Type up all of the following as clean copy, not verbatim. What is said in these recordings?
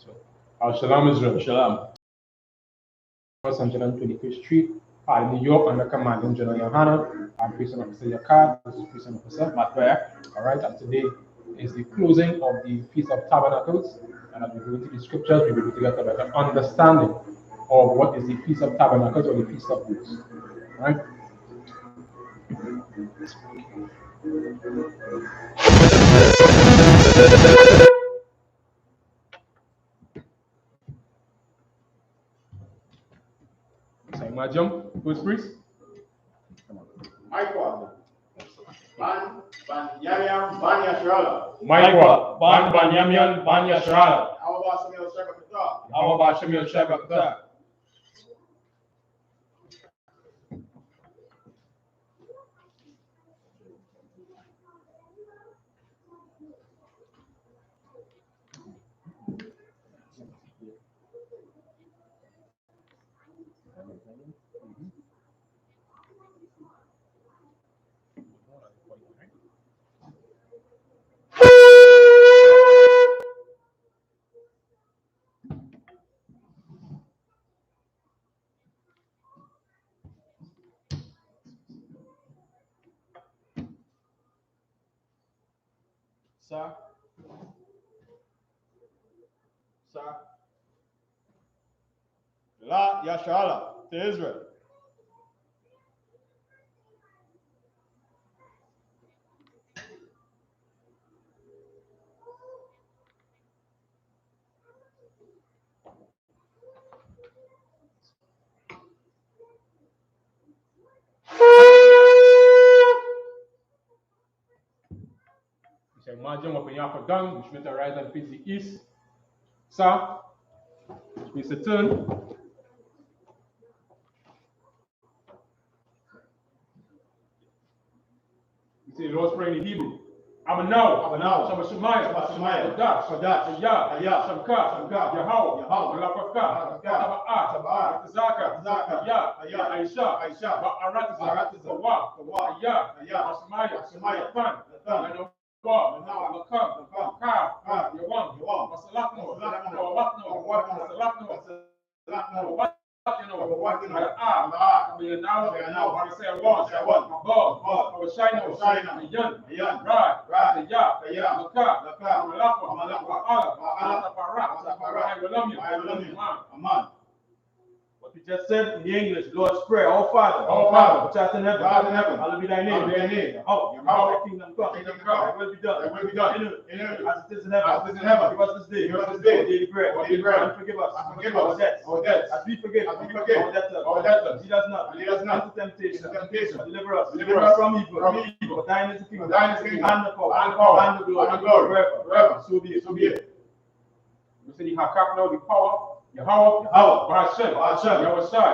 Shalom Israel. Shalom. 125th Street, New York, under command Gen.YAHANNA. I'm Prison Officer Yakar. This is Prison Officer Matwaya. All right, and today is the closing of the Feast of Tabernacles. And as we go into the scriptures, we will get a better understanding of what is the Feast of Tabernacles or the Feast of Booths. All right. So, Majum, who's priest? Come on. Maikwa, Ban Yamian, Ban Yashrala. Maikwa, Ban Yamian, Ban Yashrala. How about Samuel Shekakata? How about Samuel Shekakata? Sir. La Yashala to Israel. So Majum up in Yapa done, which means rise and face the east. Sir, which means a turn. You say the Lord's Prayer in Hebrew. Abanaw, Shama Shemaiah, Sadat, Ya, Shamka, Yahweh, Malakaka, Taba'a, Zaka, Ya, Aisha, Aratiza, Kawa, Ya, Shemaiah, Fan, Makam, Ka, Yawam, Masalakno, Salakno, What we just said in the English, Lord's Prayer, Our Father, which art in heaven, hallowed be thy name. How thy kingdom come, thy will be done, in earth as it is in heaven. Give us this day our daily bread, and forgive us our debts, as we forgive our debtors. Lead us not into temptation, but deliver us from evil. For thine is the kingdom, and the power, and the glory, forever. So be it. We say the Hakak now, the power. Yahweh, Hashem, Yahushai,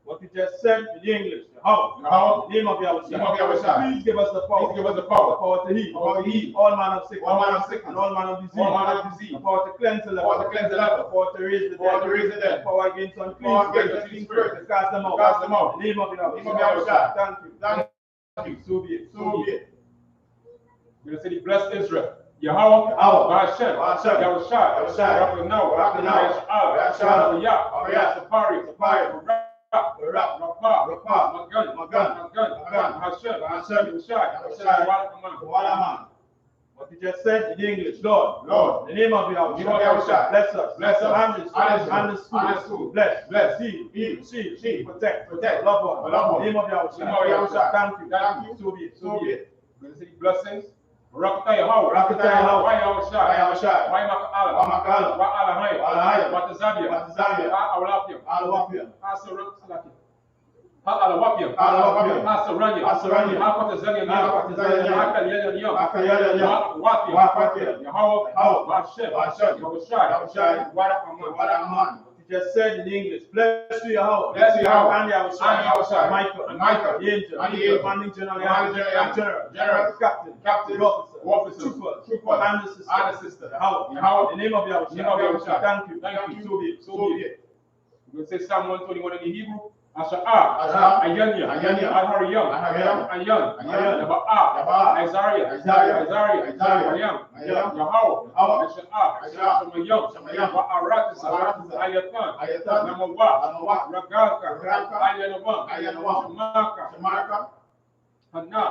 What we just said in the English, the name of Yahushua. Please give us the power to heal all manner of sickness, and all manner of disease, the power to cleanse the leper, the power to raise the dead, the power against unclean spirits, to cast them out. The name of Yahushua. Thank you. So be it. We're going to say the blessed Israel. Yahweh, Hashem, Yahushai, What we just said in English, Lord, the name of Yahushua, bless us, and the school, bless, heal, shield, protect, love one, the name of Yahushua, thank you, so be it. We're going to say blessings. Rakata Yahweh, why Yahushai, why Maka'ala, why Alahai, what is Zabia, Awalapium, Asarakium, Alawapium, Asaranya, Akatazania, Wapium, Yahweh, Hashem, Yahushai, Wadaman. just said in English, bless you, Yahweh. Bless you, Yahweh. And Yahweh. Michael. Michael. The angel. And the angel. Commanding general. General. Captain. Officer. Trooper. Trooper. And the sister. Yahweh. Yahweh. In the name of Yahweh. Thank you. Thank you. So be it. We say Psalm 121 in the Hebrew. Asha, Ayanya, Al-Hariyam, Ayan, Yabaa, Isaiah, Ayam, Yahweh, Shamayam, Aratisa, Ayatan, Namawa, Ragalka, Ayanabam, Shamaka, Hana,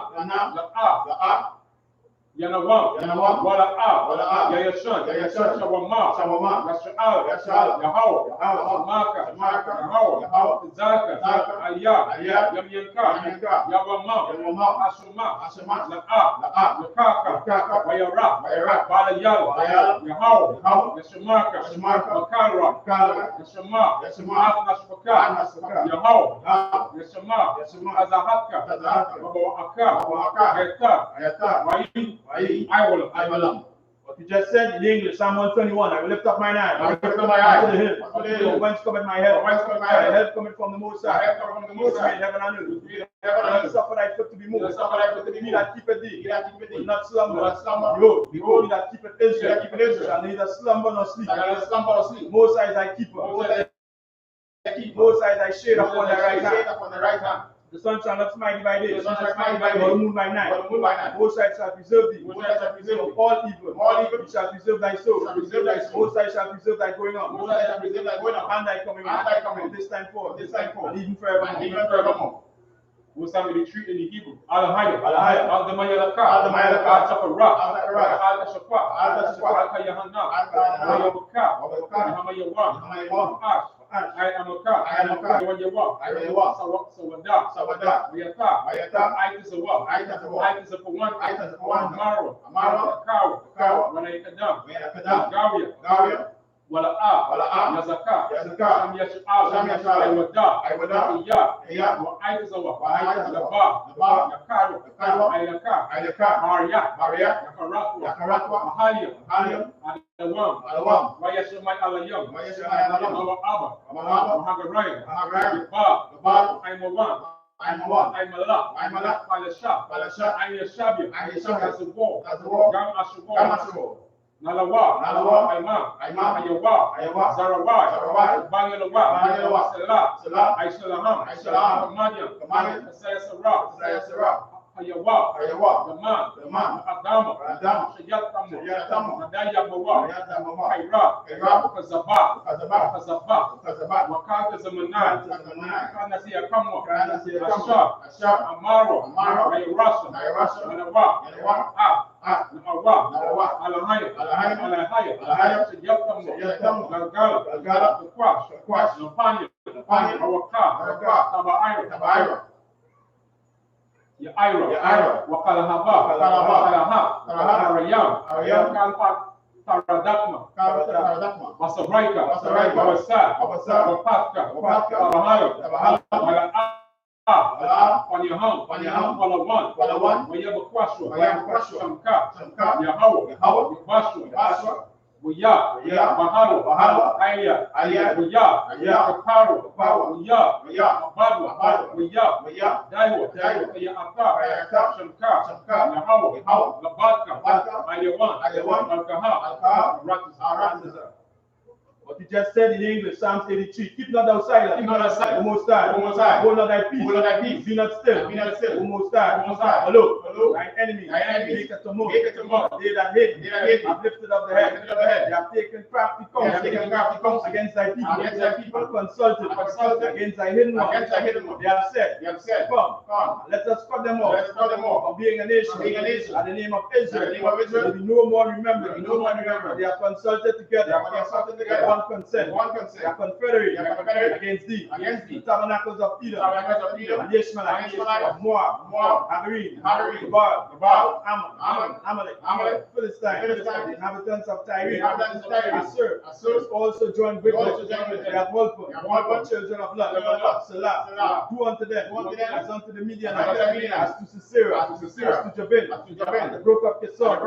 Yanawam, Wala, Yayashan, Shawama, Yashal, Yahweh, Shamaka, Yahweh, Zaka, Ayah, Yamyanka, Yawama, Ashuma, Yakaka, Wayara, Balayal, Yahweh, Yashamaka, Makara, Yashama, Ashpaka, Yahweh, Yashama, Azahaka, Aka, Ayata, I will. What you just said in English, Psalm 121, I will lift up mine eyes. I will lift up my eyes to the hill. Whence cometh my help? My help cometh from the Most High. Heaven and earth. Suffer thy foot to be moved. He that keepeth thee will not slumber. Behold, he that keepeth Israel shall neither slumber nor sleep. Most High is thy keeper. Most High is thy shade upon thy right hand. The sun shall not smite thee by day, nor the moon by night. Most High shall preserve thee from all evil. He shall preserve thy soul. Most High shall preserve thy going on, and thy coming in, from this time forth, and even forevermore. Who's time to be treated in the Hebrew? Al-Hayya, Al-Damayalaka, Al-Chaparra, Al-Shaqqa, Al-Yahanna, Al-Yabuka, Al-Hamayawam, I-Amaka, Sawada, Mayata, I-Tisa for one, Maro, Kawa, Wanayakadam, Gawia, Wala, Yazaka, Sham Iwada, Iya, Aizawa, Laba, Yakaru, Maria, Yakaratwa, Mahalia, Adawam, Wayashimai Alayam, Abba, Mahagaraya, Yabab, Imala, Palasha, Ayashabia, Azawar, Gam Ashawar, Nalawa, Imam, Ayawa, Zarawai, Bangalawa, Salah, Aishalaham, Kamadian, Sayasara, Ayawa, the man, Adama, Shayatamu, Nadaya Bawa, Kaira, Kazaba, Wakata Zamana, Kanasia Kamwa, Asha, Amaro, Ayarasa, Manawa, Nawa, Alahaya, Shayatamu, Galgala, the Quash, Napanya, Awaka, Tabaira. Ya Ira, Wakalahaba, Arayam, Kalpat, Taradakma, Wasabraika, Wasa, Wapatka, Panyaham, Walawan, Wayabakwashwa, Shamka, Yahawah, Buya, Bahalo, Aya, Buya, Kaparu, Buya, Abadu, Buya, Daiwa, Ata, Shamka, Yahawah, Labatka, Ayawan, Alkaha, Ratisa. What you just said in English, Psalms 83. Keep not thou silent. O Most High. Hold not thy peace. Be not still. O Most High. Hello. Thine enemy. Make a tumult. They that hate have lifted up the head. They have taken crafty counsel against thy people. Consulted against thy hidden one. They have said, Come, let us cut them off. From being a nation. And the name of Israel. Will be no more remembered. They have consulted together. One consent. They are confederate against thee. The Tabernacles of Edom. And the Ishmaelites of Moab. Hagarim. Gebal, Ammon, Amalek, Philistine, the inhabitants of Tyre, I.S.U.P.K, also joined with them. They have multiple children of Lot, Salah, do unto them as unto the Midianites, as to Sisera, as to Jabin, and they broke up your son,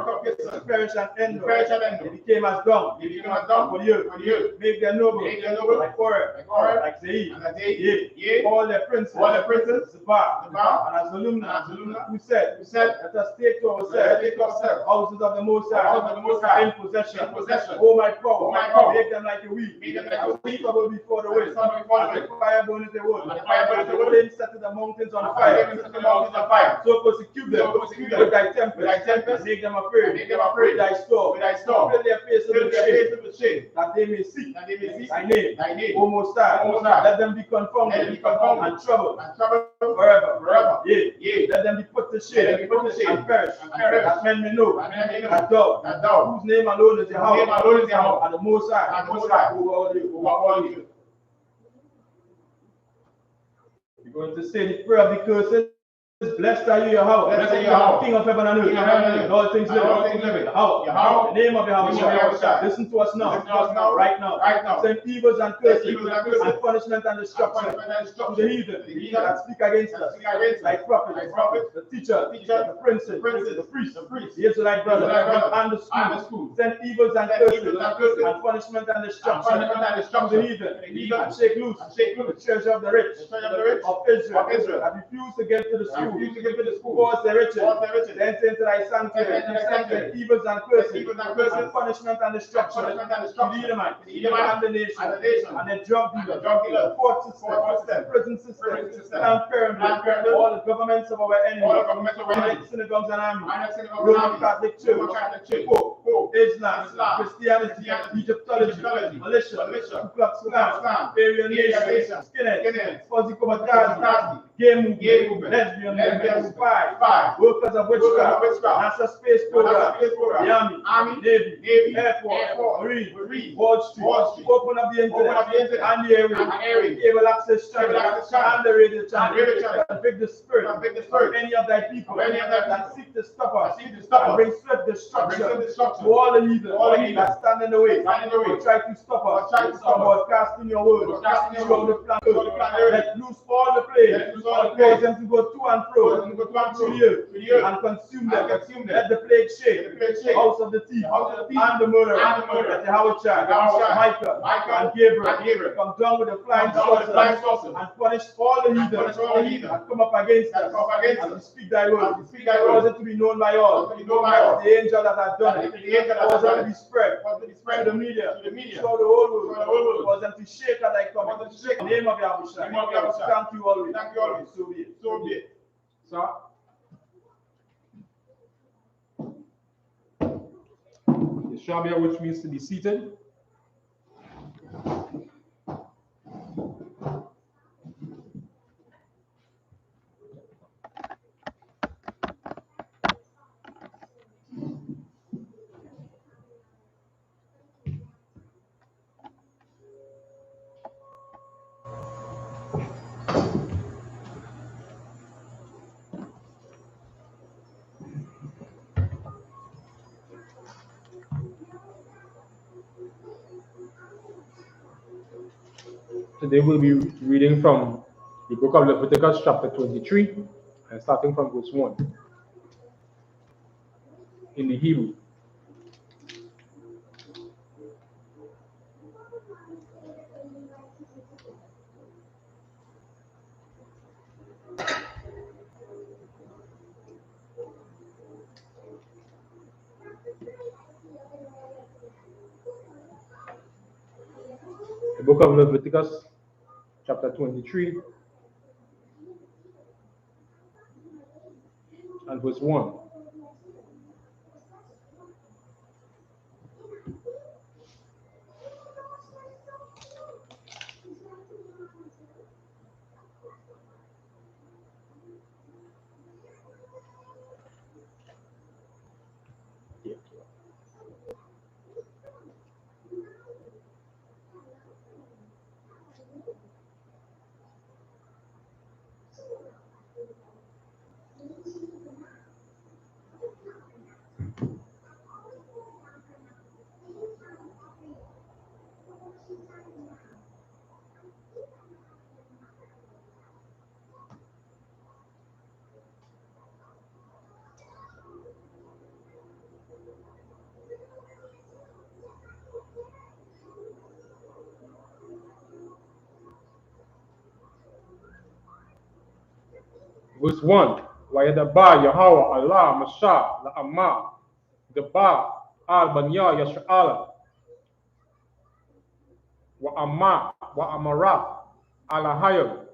perish and end. They became as dung for the earth. Make their noble like Korah, like Zeid, all their princes, Zabah, and Azalumna, who said, let us take to ourselves houses of the Most High in possession. Oh my power, make them like a wheat, unspeakable before the wind, as the fire burns the wood, the flame set the mountains on fire. So persecute them with thy tempest, make them afraid with thy storm, fill their face with shame, that they may seek thy name, O Most High. Let them be confounded and troubled forever. Yea, let them be put to shame and perish, that men may know that thou, whose name alone is Yahweh, and the Most High, over all you. We're going to say the prayer of the curses. Blessed are you, Yahweh, King of heaven and earth, and all things living. Yahweh, the name of Yahweh. Listen to us now, right now. Send evils and curses, and punishment and destruction to the heathen that speak against us, like prophets, the teacher, the princes, the priests, the Israelite brothers, and the school. Send evils and curses, and punishment and destruction to the heathen, and shake loose the treasure of the rich of Israel, that refuse to get to the school. Cause their riches, then enter into thy sanctuary, evils and curses, and punishment and destruction to the Edomites, and the nation, and the drug dealers, the court system, prison system, and pyramid, all the governments of our enemies, synagogues and armies, Roman Catholic Church, Pope, Islam, Christianity, Egyptology, militia, Ku Klux Klan, Aryan Nation, skinheads, fuzzy comitazi, gay movement, lesbian, spy, workers of witchcraft, NASA space program, the Army, Navy, Air Force, Marine, Wall Street, open up the internet, and the airway, cable access channel, and the radio channel, convict the spirit of any of thy people that seek to stop us, and bring swift destruction to all the heathen that stand in the way, or try to stop us from broadcasting your word throughout the planet. Let loose all the plagues, cause them to go to and fro through the earth and consume them. Let the plague shake house of the thief and the murderer. Let Yahweh, Michael, and Gabriel come down with the flying saucers and punish all the heathen that come up against us. And we speak thy word, cause it to be known by all. The angel that has done it, cause it to be spread to the media, show the whole world, cause them to shake as I come. In the name of Yahweh, thank you always. So be it. So, the Shabia, which means to be seated. Today we'll be reading from the book of Leviticus chapter 23 and starting from verse 1 in the Hebrew. The book of Leviticus chapter 23 and verse 1. Verse 1. Wayadaba Yahweh Allah Masha La Amma Daba Al Banya Yasha'ala Wa Amma Wa Amara Ala Hayab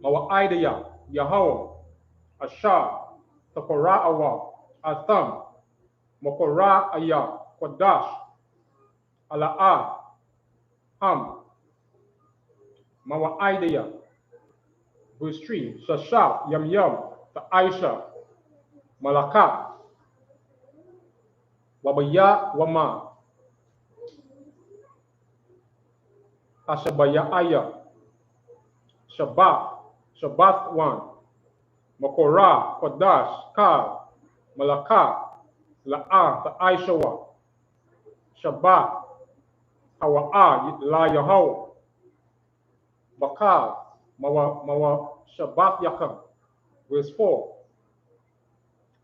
Mawa Idaya Yahweh Asha Takora Awa Atham Mokora Aya Kodash Ala Ham Mawa Idaya. Verse 3. Shasha Yam Yam Ta Aisha Malaka Wabaya Wama Ashabaya Aya Shabbat 1 Makora Kodash Kal Malaka La'a Ta Aishawa Shabbat Hawa'a La Yahweh Bakal Mawa Shabbat Yakam. Verse 4.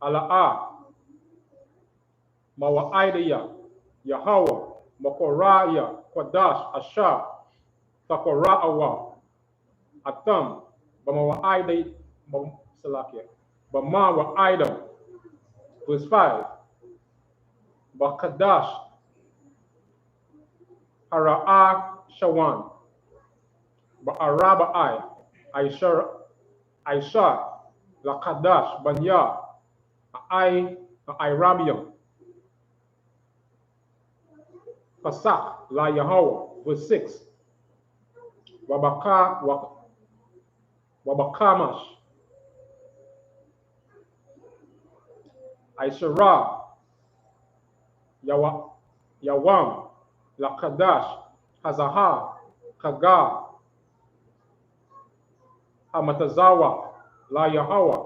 Ala'a Mawa Idaya Yahweh Makoraya Kodash Asha Takora Awa Atam Bamawa Idaya Salakia Bamawa Idam. Verse 5. Bakadash Hara'a Shawan Ba'araba Aisha Lakadash Banya Irabium Pasak La Yahweh. Verse 6. Wabakamash Aishara Yawam Lakadash Hazaha Kaga Hamatazawa La Yahweh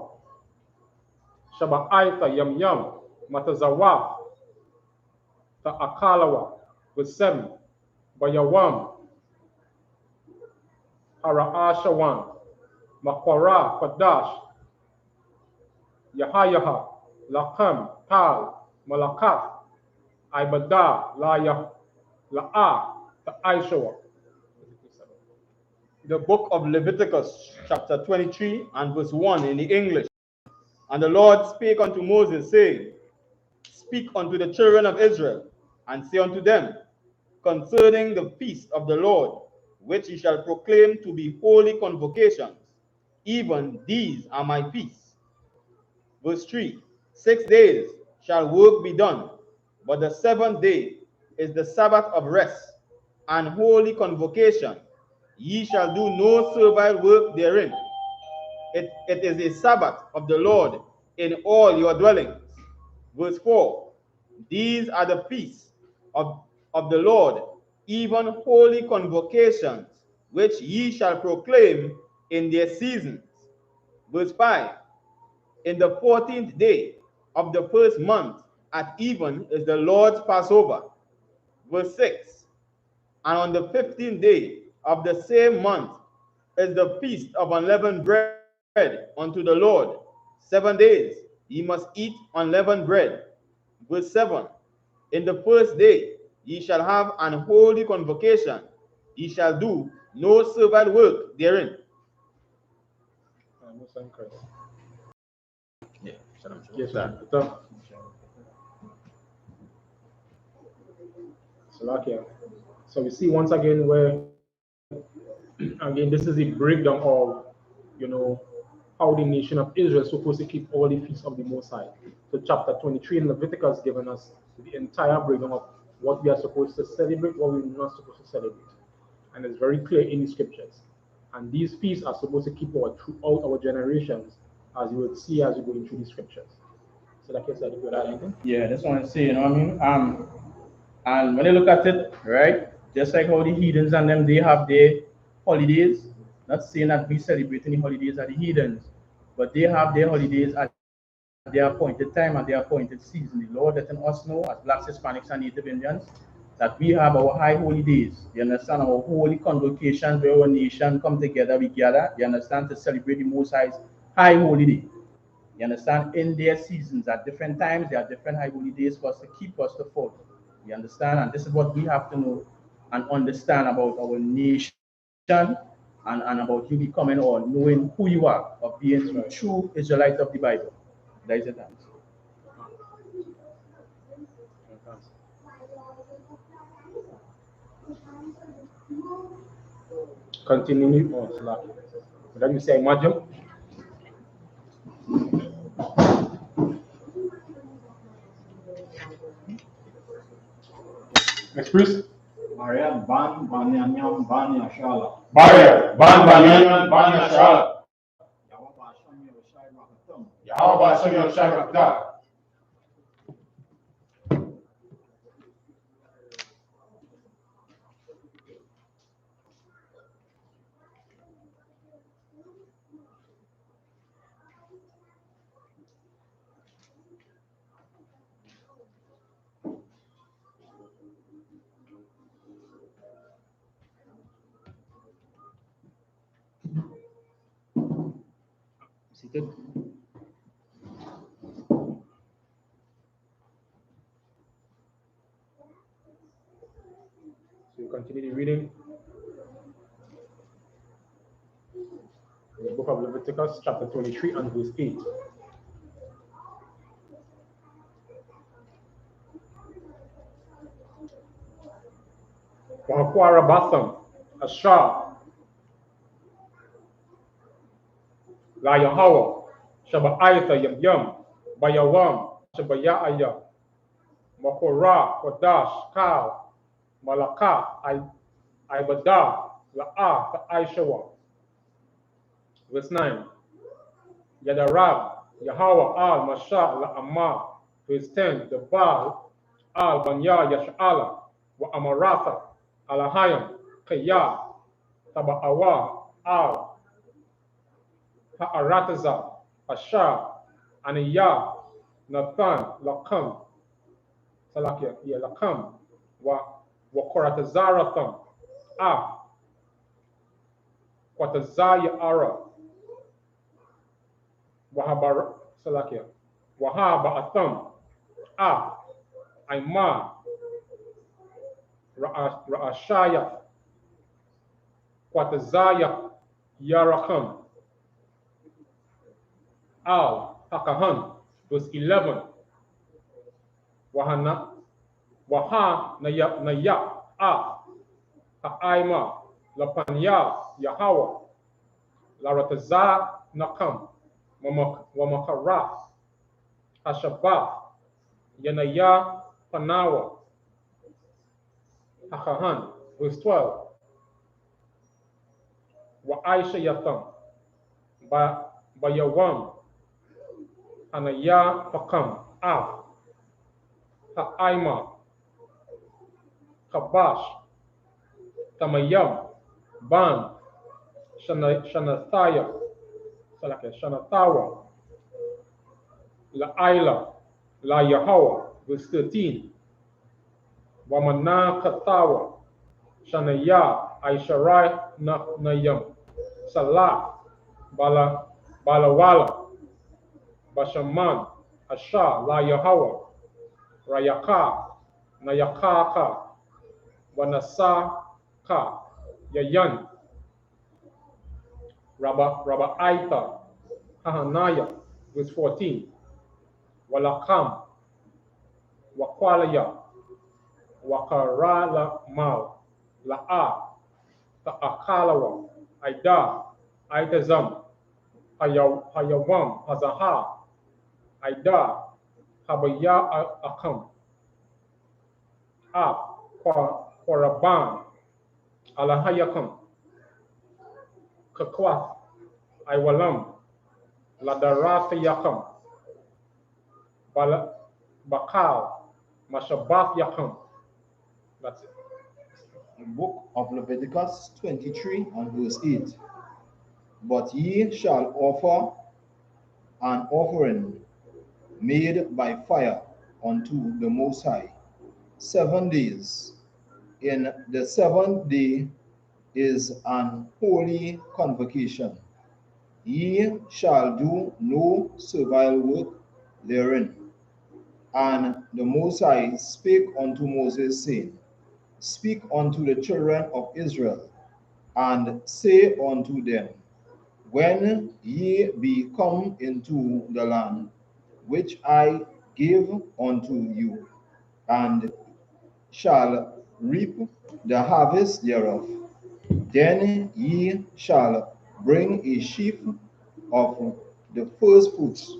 Shaba'aita Yam Yam Matazawa Ta Akalawa. Verse 7. Bayawam Hara'ashawan Makwara Kadash Yahayaha Lakam Tal Malakaf Ibada La'a Ta Aishawa. The book of Leviticus, chapter 23 and verse 1 in the English. And the Lord spake unto Moses, saying, Speak unto the children of Israel, and say unto them, concerning the feast of the Lord, which ye shall proclaim to be holy convocations, even these are my feasts. Verse 3. 6 days shall work be done, but the seventh day is the Sabbath of rest and holy convocation. Ye shall do no servile work therein. It is a Sabbath of the Lord in all your dwellings. Verse 4. These are the feasts of the Lord, even holy convocations, which ye shall proclaim in their seasons. Verse 5. In the 14th day of the first month at even is the Lord's Passover. Verse 6. And on the 15th day of the same month is the feast of unleavened bread unto the Lord. 7 days ye must eat unleavened bread. Verse 7. In the first day ye shall have an holy convocation. Ye shall do no servile work therein. Yeah, yes, sir. So we see once again where, again, this is a breakdown of, how the nation of Israel is supposed to keep all the feasts of the Most High. So chapter 23 in Leviticus given us the entire breakdown of what we are supposed to celebrate, what we're not supposed to celebrate. And it's very clear in the scriptures. And these feasts are supposed to keep throughout our generations, as you would see as you go into the scriptures. So like I said, if you add anything? Yeah, that's what I say, you know what I mean? And when you look at it, right, just like how the heathens and them, they have their holidays. Not saying that we celebrate any holidays at the heathens, but they have their holidays at their appointed time, at their appointed season. The Lord letting us know, as Blacks, Hispanics, and Native Indians, that we have our high holy days. You understand? Our holy convocations where our nation come together, we gather, you understand, to celebrate the Most High's high holy day. You understand? In their seasons, at different times, there are different high holy days for us to keep us to follow. You understand? And this is what we have to know and understand about our nation and about you becoming or knowing who you are, of being a true Israelite of the Bible. That is it. Continue on Slack. Then you say Majum. Next priest. Maria ban banyanyam banya shala. Barrier, ban banyan, ban yashal. Yawaba shami oshai rakatum. Yahweh Shem Shai. Seated. So you continue the reading. In the book of Leviticus, chapter 23 and verse 8. Wahakwara Batham, Asha, La Yahweh, Shaba'ayta Yam Yam, Bayawam, Shabayaya, Makora, Kodash, Kal, Malaka, Ibada, La'a, Aishawa. Verse 9. Yadarab, Yahweh al Masha la Amma, verse 10. The Baal al Banya Yash'ala, wa Amaratha, Alahayam, Kaya, Taba'awa, al Ha'arataza, Asha, Aniyah, Nathan, Lakam, Salakia, Lakam, wa Koratazaratham, Kwatazaya Ara, Wahaba Salakia, Wahaba Atham, Aima, Ra'ashaya, Kwatazaya Yarakam, Al Hakahan, verse 11. Waha Naya Ha'aima, Lapanya Yahawa, Larataza Nakam, Wamakara, Hashabah, Yanaya Panawa, Hakahan, verse 12. Wa Aisha Yatham, Bayawam, Anaya Pakam, Ha'aima, Kabash, Tamayam, Ban, Shanathaya, Shanatawa, La'ila, La Yahweh, verse 13. Wamana Katawa, Shanaya, Aisharai Nayam, Salah, Balawala, Bashaman, Asha, La Yahweh, Rayaka, Nayakaka, Wanasaka, Yayan, Rabba Aita, Hahanaya, verse 14. Walakam, Wakwalaya, Wakarala Mal, La'a, Ta'akalawa, Aida, Aitazam, Hayawam, Hazaha, Aida, Habaya Akam, Koraban, Alahayakam, Kakwath, Iwalam, Ladarasa Yakam, Bakal, Mashabath Yakam. That's it. The book of Leviticus 23 and verse 8. But ye shall offer an offering made by fire unto the Most High 7 days. In the seventh day is an holy convocation. Ye shall do no servile work therein. And the Most High spake unto Moses, saying, Speak unto the children of Israel, and say unto them, when ye be come into the land which I give unto you, and shall reap the harvest thereof, then ye shall bring a sheaf of the first fruits.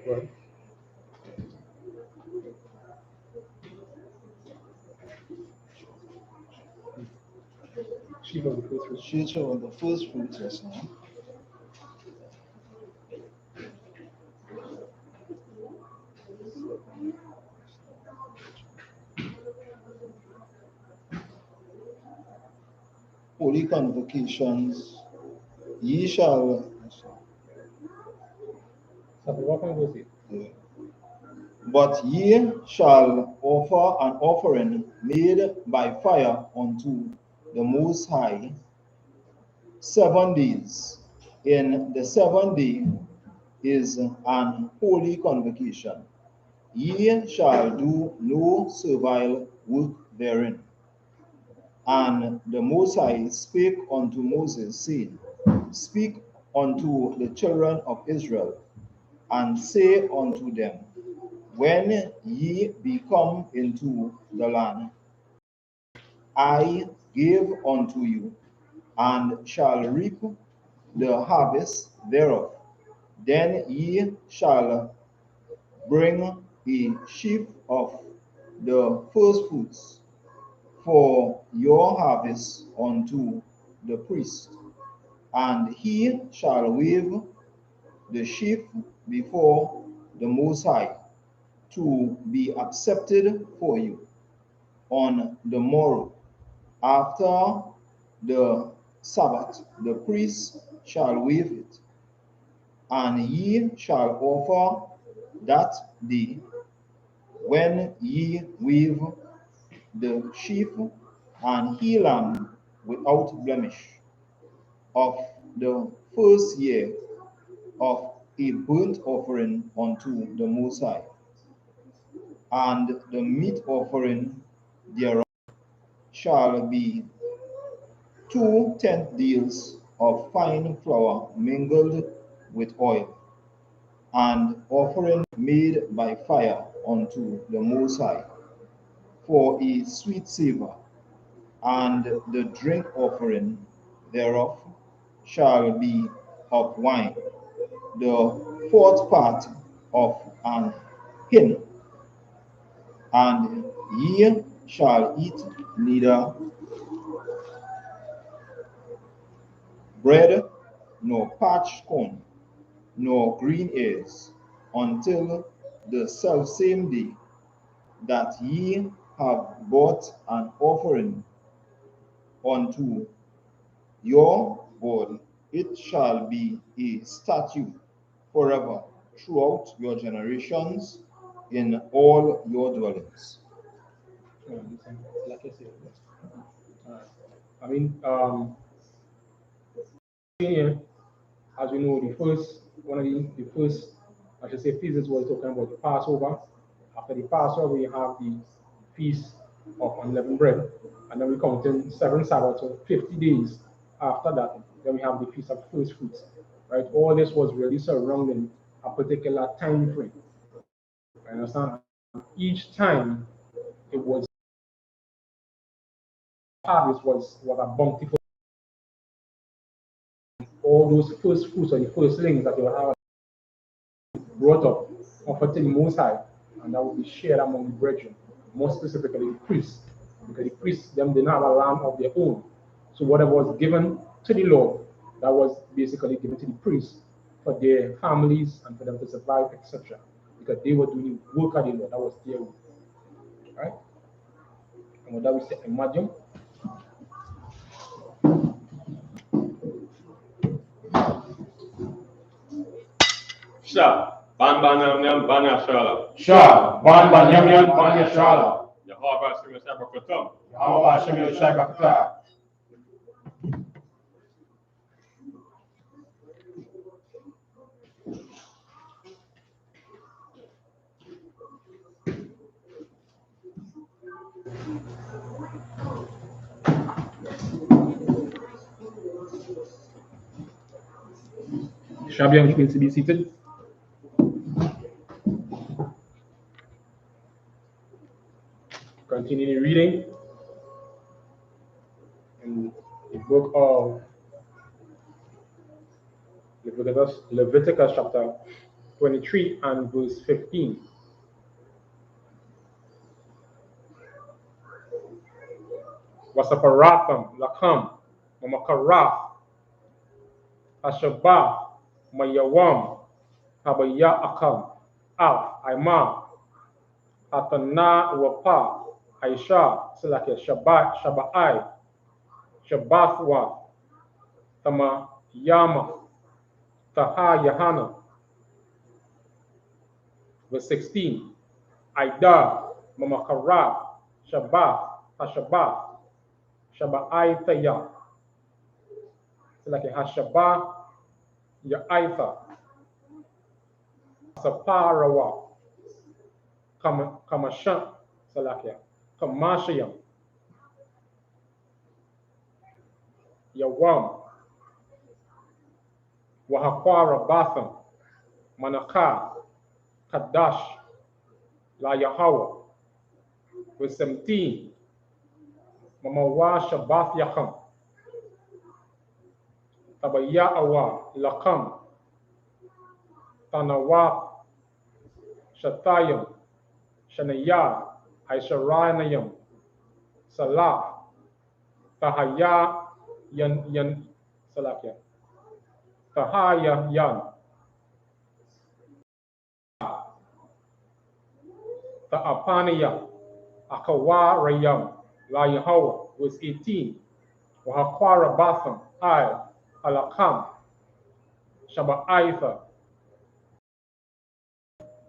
Right. Sheep of the first fruits. Sheaf of the first fruits, yes, now. Holy convocations, ye shall. So what can we say? But ye shall offer an offering made by fire unto the Most High 7 days. In the 7th day is an holy convocation. Ye shall do no servile work therein. And the Most High spake unto Moses, saying, Speak unto the children of Israel, and say unto them, when ye be come into the land I gave unto you, and shall reap the harvest thereof, then ye shall bring a sheaf of the first fruits for your harvest unto the priest, and he shall wave the sheaf before the Most High to be accepted for you. On the morrow, after the Sabbath, the priest shall wave it, and ye shall offer that day, when ye wave the sheaf, and he lamb without blemish of the first year of a burnt offering unto the Most High, and the meat offering thereof shall be 2 deals of fine flour mingled with oil, and offering made by fire unto the Most High, for a sweet savor, and the drink offering thereof shall be of wine, the 4th part of an hin, and ye shall eat neither bread, nor parched corn, nor green ears, until the selfsame day that ye have brought an offering unto your God. It shall be a statute forever throughout your generations in all your dwellings. Like I said, I mean, here, as we know, the first one of the first, I should say, feasts was talking about the Passover. After the Passover, we have the feast of unleavened bread, and then we count in 7 Sabbaths, so 50 days after that. Then we have the feast of first fruits. Right? All this was really surrounding a particular time frame. I understand? Each time it was harvest was a bountiful. All those first fruits or the firstlings that they would have brought up, offered to the Most High, and that would be shared among the brethren, more specifically the priests, because the priests them didn't have a lamb of their own. So whatever was given to the Lord, that was basically given to the priests for their families and for them to survive, etc. Because they were doing the work of the Lord, that was their work. Right? And what that we say, imagine. Sha, ban ban yam yam ban ya shala. Sha, ban ban yam yam ban ya shala. Yahweh Hashem Shabbat Yahweh Hashem Yahshua. Shabian, which means to be seated. Continuing reading in the book of Leviticus chapter 23 and verse 15. Wasaparatham lakam mamakaraf ashabah mayawam habaya akam al aima atana wapa aisha selake shabai shabathwa tama yama taha yahana. Verse 16. Aida mamakaraf shabath hashabath Shabai Taya. It's like a Hashaba Ya'itha. Saparawa. Kamashan. Salakia. Kamashayam. Yawam. Wahakwara Batham. Manaka. Kadash. La Yahawa. Verse 17. Mamawa Shabath Yakam. Tabaya Awa Lakam. Tanawa Shatayam. Shanaya Aisharanayam. Salah. Tahaya yan Salakia. Tahaya yan. Ta'apaniya. Akawa Rayam. La Yahweh. Verse 18. Wahakwara Batham. I. Alakam. Shaba'aitha.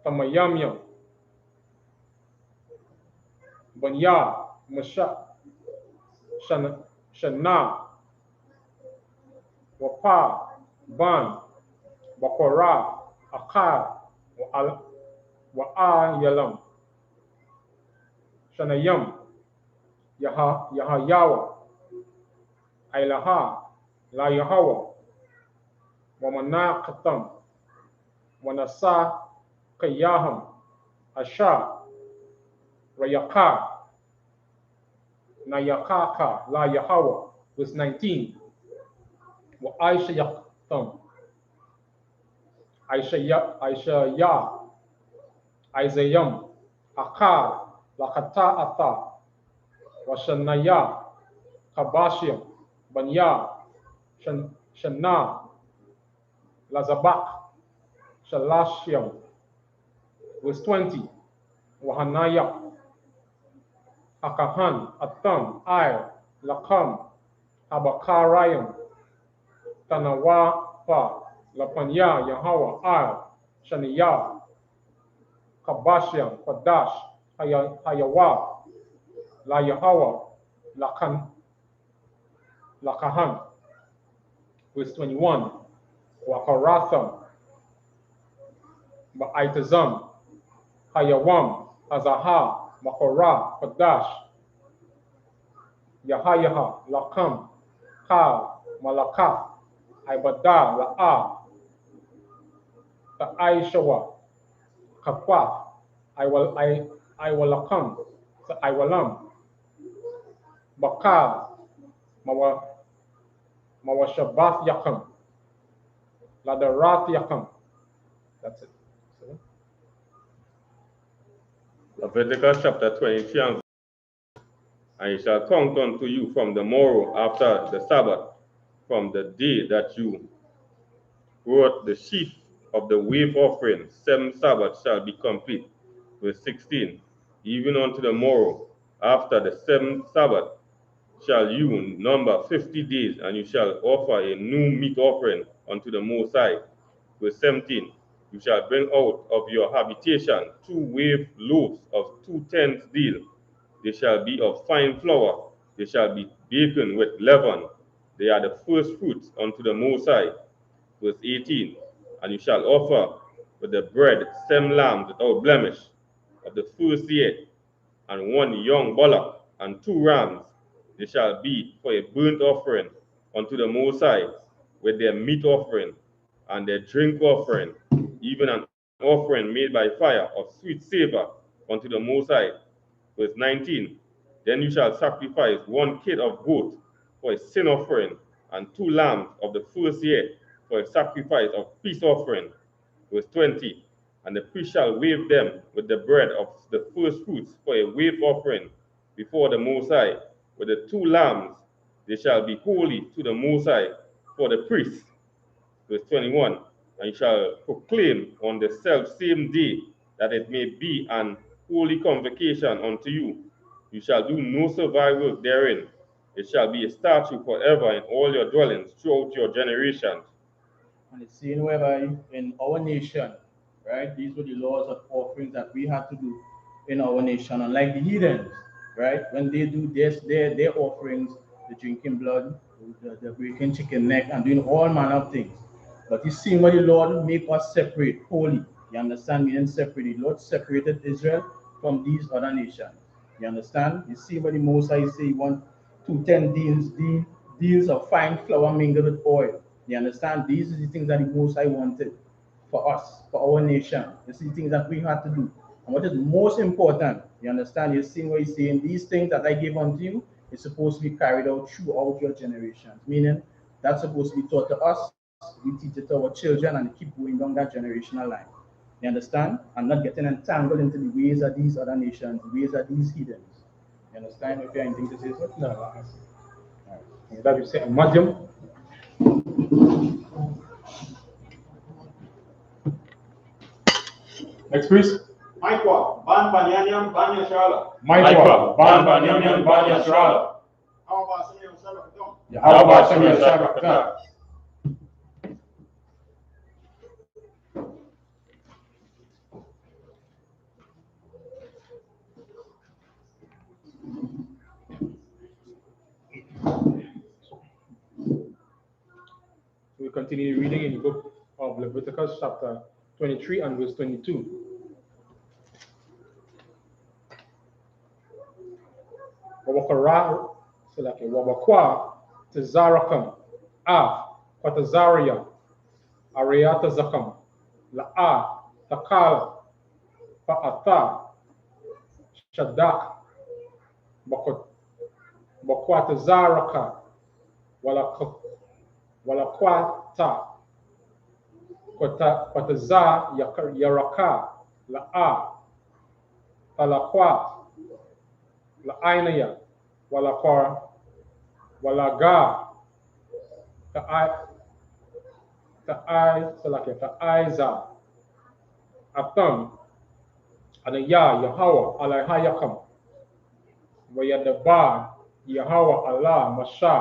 Tamayamyam. Banya. Masha. Shana. Wapa. Ban. Bakora. Akar. Wa'a Yalam. Shanayam. Yahayawa. Ailaha. La Yahawa. Wamana Katam. Wanasa Kayaham. Asha. Rayaka. Nayakaka. La Yahawa. Verse 19. Wa Aisha Yaktam. Aisha Ya. Isaiah. Akar. Lakata Ata. Washanaya. Kabashim. Banya. Shana. Lazabak. Shalashiam. Verse 20. Wahanaya. Akahan. Atam. Ai. Lakam. Abakarayam. Tanawa. Pa. Lapanya. Yahawa. Ai. Shaniya. Kabashiam. Kadash. Hayawa. La Yahawa. Lakahan. Verse 21. Wakaratham. Ba'aitazam. Hayawam. Azaha. Makora. Kadash. Yahayaha. Lakam. Ka. Malakah. Ibada. La'a. Ta'aishawa. Kakwath. Iwalakam. Iwalam. Bakar. Mawashabath Yakam. Ladarath Yakam. That's it. Leviticus chapter 23. And it shall count unto you from the morrow after the Sabbath, from the day that you brought the sheaf of the wave offering, 7 Sabbaths shall be complete. Verse 16. Even unto the morrow after the 7th Sabbath shall you number 50 days, and you shall offer a new meat offering unto the Most High. Verse 17. You shall bring out of your habitation 2 wave loaves of 2 tenths deal. They shall be of fine flour. They shall be baken with leaven. They are the first fruits unto the Most High. Verse 18. And you shall offer with the bread 7 lambs without blemish of the first year, and 1 young bullock, and 2 rams. They shall be for a burnt offering unto the Most High, with their meat offering, and their drink offering, even an offering made by fire of sweet savor unto the Most High. Verse 19, then you shall sacrifice 1 kid of goat for a sin offering, and 2 lambs of the first year for a sacrifice of peace offering. Verse 20, and the priest shall wave them with the bread of the first fruits for a wave offering before the Most High. With the 2 lambs, they shall be holy to the Most High for the priest. Verse 21, and you shall proclaim on the self-same day that it may be an holy convocation unto you. You shall do no servile work therein. It shall be a statute forever in all your dwellings throughout your generations. And it's seen whereby in our nation, right, these were the laws of offerings that we had to do in our nation. Unlike the heathens, right, when they do their offerings, the drinking blood, the breaking chicken neck, and doing all manner of things. But you see what the Lord make us separate, holy. You understand? We didn't separate. The Lord separated Israel from these other nations. You understand? You see what the Most High say, 1 to 10 deals of fine flour mingled with oil. You understand? These are the things that the Most High wanted for us, for our nation. These are the things that we had to do. And what is most important, you understand? You're seeing what he's saying, these things that I gave unto you is supposed to be carried out throughout your generations. Meaning, that's supposed to be taught to us, we teach it to our children, and keep going down that generational line. You understand? And not getting entangled into the ways of these other nations, the ways of these heathens. You understand? If you have anything to say, sir? No, I see. All right. That you say, Madium. Next, please. Maikwa, ban banyanyam banya shala. Maikwa, ban banyamyan ban Yisrael. How about some of your shala? Yahweh Shem Yashar. We continue reading in the book of Leviticus, chapter 23 and verse 22. Wabakwa Tazarakam, Patazaria, Ariata Zakam, La'a, Takala, Pa'ata, Shadak, Bakwata Zaraka, Walakwata, Kwataza Yaraka, La'a, Talakwat, La'ainaya, Walakwar, Walaga, Ta'aiza, Atam, Anaya, Yahweh, Alahayakam, Wayadaba, Yahweh, Allah, Masha,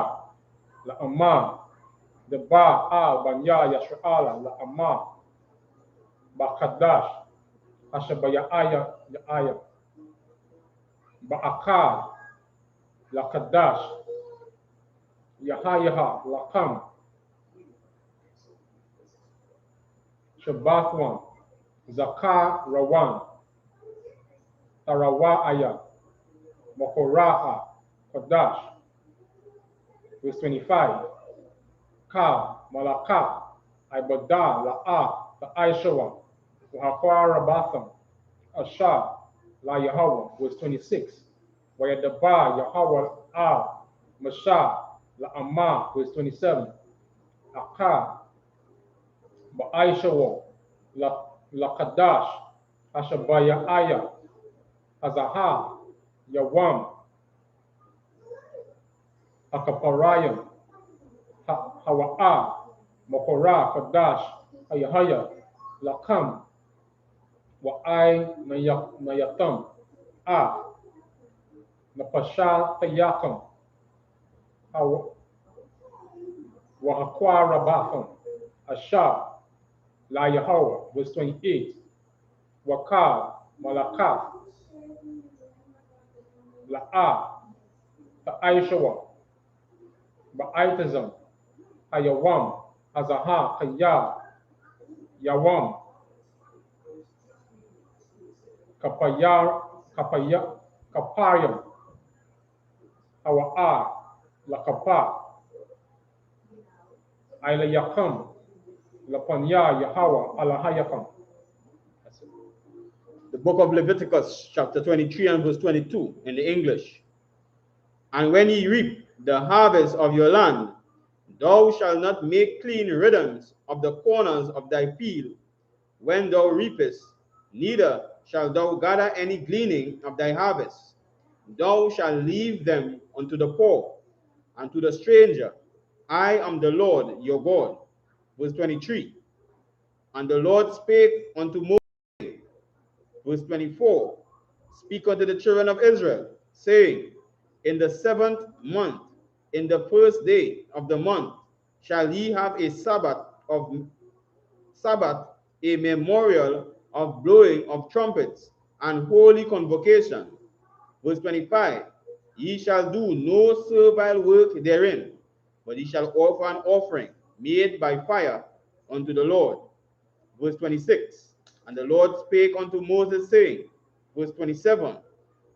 La'ama, the Ba, Al, Banya, Yasha'ala, La'ama, Bakadash, Hashabayaya, Ya'aya, Ba'akad, Lakadash, Yahayaha, Lakam, Shabbathwan, Zakar, Rawan, Tarawa'aya, Mokora'a, Kodash. Verse 25. Ka, Malaka, Ibada, La'a, the Aishawa, Wahakwa Rabatham, Asha, La Yahweh. Verse 26. Wayadaba, Yahweh, Al, Masha, La Amma. Verse 27. Aka, Ba'aishawa, La Kadash, Ashabaya Aya, Azaha, Yawam, Akaparayam, Hawa'a, Mokora, Kadash, Ayahaya, Lakam, Wa'ai, Nayatam, Napasha, Tayakam, Wahakwa Rabatham, Asha, La Yahweh. Verse 28. Wakal, Malakah, La'a, Ta'aishawa, Ba'aitazam, Hayawam, Azaha, Kaya, Yawam, Kapayam, Hawa'a, Lakapa, Ailayakam, Lapanya Yahweh Alahayakam. That's it. The book of Leviticus, chapter 23 and verse 22 in the English. And when ye reap the harvest of your land, thou shalt not make clean riddance of the corners of thy field when thou reapest, neither shalt thou gather any gleaning of thy harvest. Thou shalt leave them unto the poor and to the stranger. I am the Lord your God. Verse 23. And the Lord spake unto Moses. Verse 24. Speak unto the children of Israel, saying, in the 7th month, in the 1st day of the month, shall ye have a Sabbath, a memorial of blowing of trumpets and holy convocation. Verse 25. Ye shall do no servile work therein, but ye shall offer an offering made by fire unto the Lord. Verse 26. And the Lord spake unto Moses, saying, verse 27.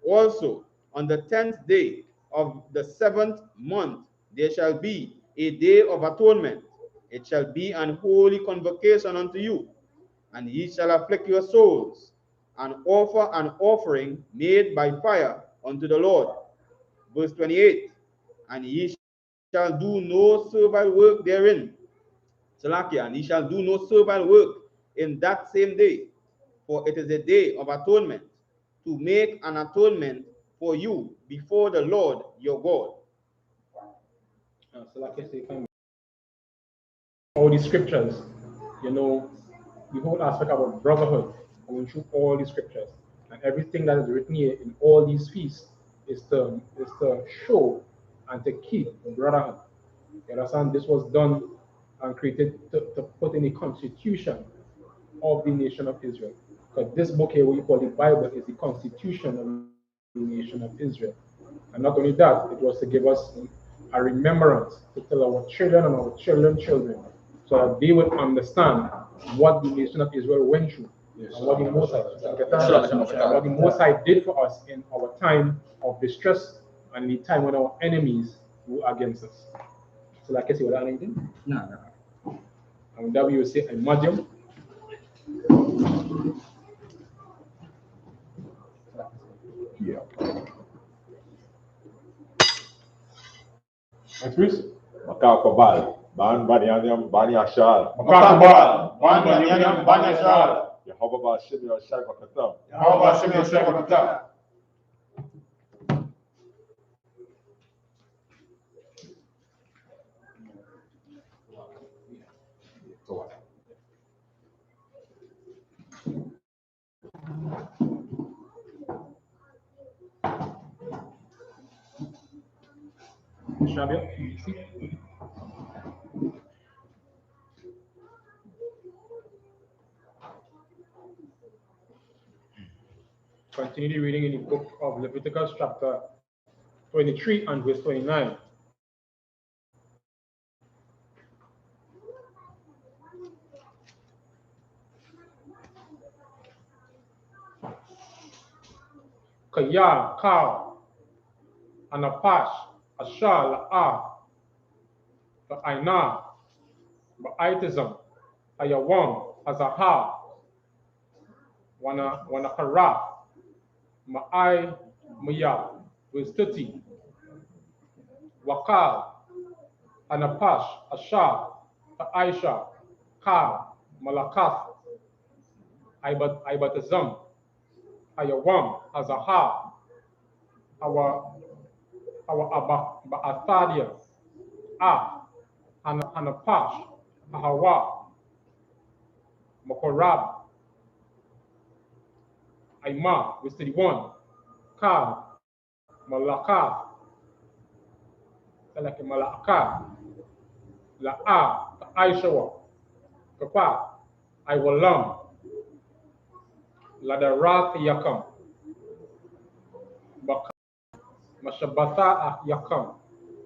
Also, on the 10th day of the 7th month, there shall be a day of atonement. It shall be an holy convocation unto you, and ye shall afflict your souls, and offer an offering made by fire unto the Lord. Verse 28. And ye shall do no servile work therein. Salakia, and ye shall do no servile work in that same day, for it is a day of atonement, to make an atonement for you before the Lord your God. So like I say, all these scriptures, you know, the whole aspect about brotherhood, going through all these scriptures, and everything that is written here in all these feasts is to show and to keep brotherhood. You understand? This was done and created to put in the constitution of the nation of Israel. Because this book here, what you call the Bible, is the constitution of the nation of Israel. And not only that, it was to give us a remembrance to tell our children and our children's children, so that they would understand what the nation of Israel went through, and what the Most High did for us in our time of distress and the time when our enemies were against us. So like I say, without anything? No. And that we will say a medium. Yeah. Next, please. Makakabal. Ban Banyam Banyashal. Makakabal. Ban Banyam Banyashal. Yehovah Shimmy Shagakatam. Yehovah Shimmy Shagakatam. Shabia, continue reading in the book of Leviticus, chapter 23 and verse 29. Kaya, Kal, Anapash, Ashal, Aina, Baitism, Ayawam, Azaha, Wanakara, Ma'ai, Maya, verse 30. Wakal, Anapash, Ashar, Aisha, Kal, Malakath, Ibatazam, Ayawam, Azaha, our Ba'athadia, Hanapash, Ahawa, Mokorab, Aima, verse 31, Kal, Malakath, like Malaka, La'a, Aishawa, Kapa, Iwalam, Ladarath Yakam, Baka, Mashabata Yakam,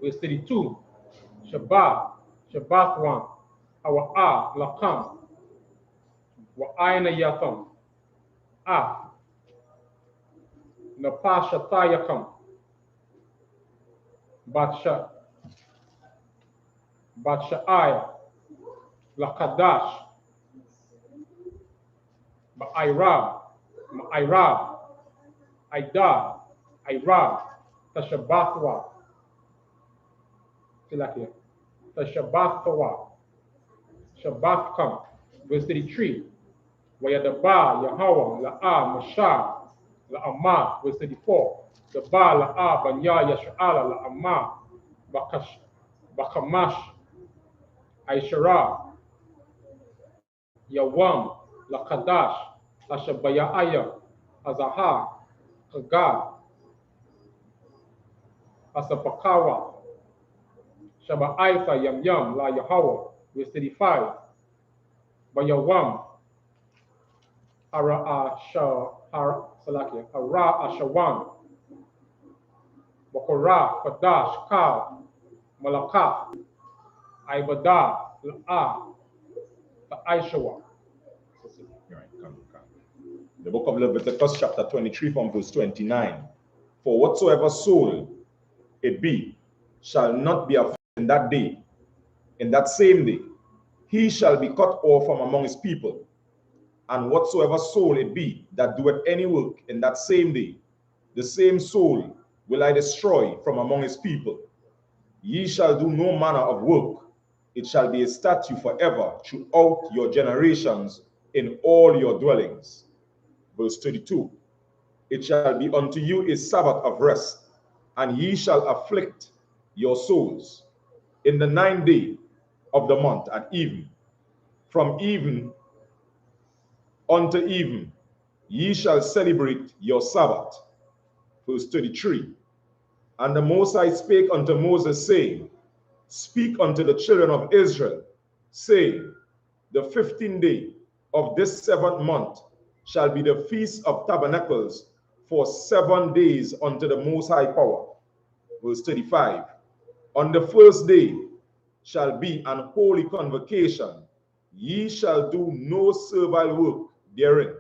verse 32, Shabbat 1, Awa Lakam, Wa'aina Yakam, Napashata Yakam, Batsha'aya, Lakadash, Ma'irab, Ma'irab, Aidar, Irab, Tashabathwa, Silakia, Tashabathwa, Shabbathkam, verse 33, Wayadaba, Yahweh, La'a, Mashah, La'amah, verse 34, the Ba, La'a, Banya, Yasha'ala, La'amah, Bakamash, Aishara, Yawam, Lakadash, Ashabayaya, Azahar, Agad, Asapakawa, Shaba'aitha, Yam Yam, La Yahweh, verse 35, Bayawam, Ara Ashawan, Bakora, Kadash, Kal, Malakah, Ibada, La'a, Aishawa. The book of Leviticus, chapter 23, from verse 29. For whatsoever soul it be shall not be afflicted in that day, in that same day, he shall be cut off from among his people. And whatsoever soul it be that doeth any work in that same day, the same soul will I destroy from among his people. Ye shall do no manner of work. It shall be a statute forever throughout your generations in all your dwellings. Verse 32. It shall be unto you a Sabbath of rest, and ye shall afflict your souls in the 9th day of the month at even. From even unto even, ye shall celebrate your Sabbath. Verse 33. And the Most High spake unto Moses, saying, Speak unto the children of Israel, saying, The 15th day of this 7th month shall be the feast of tabernacles for 7 days unto the Most High power. Verse 35. On the first day shall be an holy convocation. Ye shall do no servile work therein.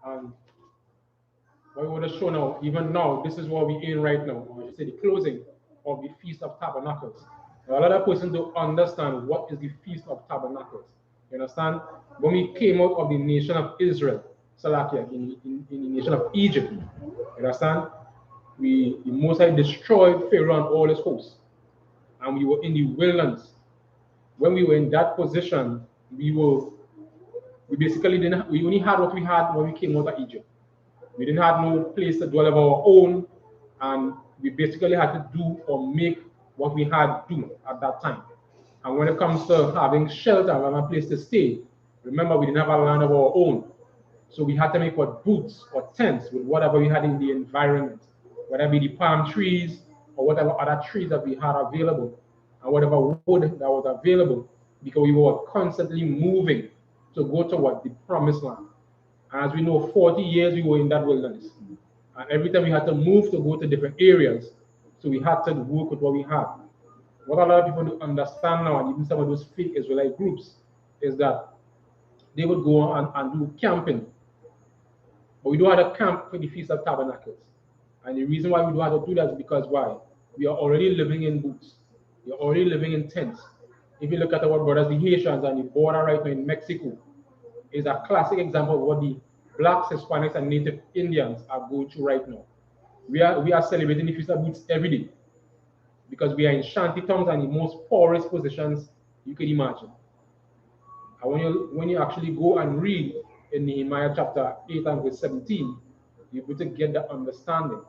And what we want to show now, even now, this is what we're in right now, or I should say the closing of the Feast of Tabernacles. Now, a lot of persons don't understand what is the Feast of Tabernacles. You understand? When we came out of the nation of Israel, Salakia, in the nation of Egypt, you understand? The Most High destroyed Pharaoh and all his hosts. And we were in the wilderness. When we were in that position, we basically didn't, we only had what we had when we came out of Egypt. We didn't have no place to dwell of our own, and we basically had to do or make what we had to do at that time. And when it comes to having shelter and a place to stay, remember we didn't have a land of our own. So we had to make what booths or tents with whatever we had in the environment, whether it be the palm trees or whatever other trees that we had available, and whatever wood that was available, because we were constantly moving to go to what? The promised land. And as we know, 40 years we were in that wilderness. And every time we had to move to go to different areas, so we had to work with what we had. What a lot of people don't understand now, and even some of those fake Israelite groups, is that they would go and do camping. But we don't have a camp for the Feast of Tabernacles. And the reason why we don't have to do that is because why? We are already living in booths. We are already living in tents. If you look at our brothers, the Haitians, and the border right now in Mexico, is a classic example of what the Blacks, Hispanics, and Native Indians are going through right now. We are celebrating the Feast of Booths every day because we are in shanty towns and the most poorest positions you can imagine. And when you actually go and read in Nehemiah chapter 8 and verse 17, you're able to get the understanding.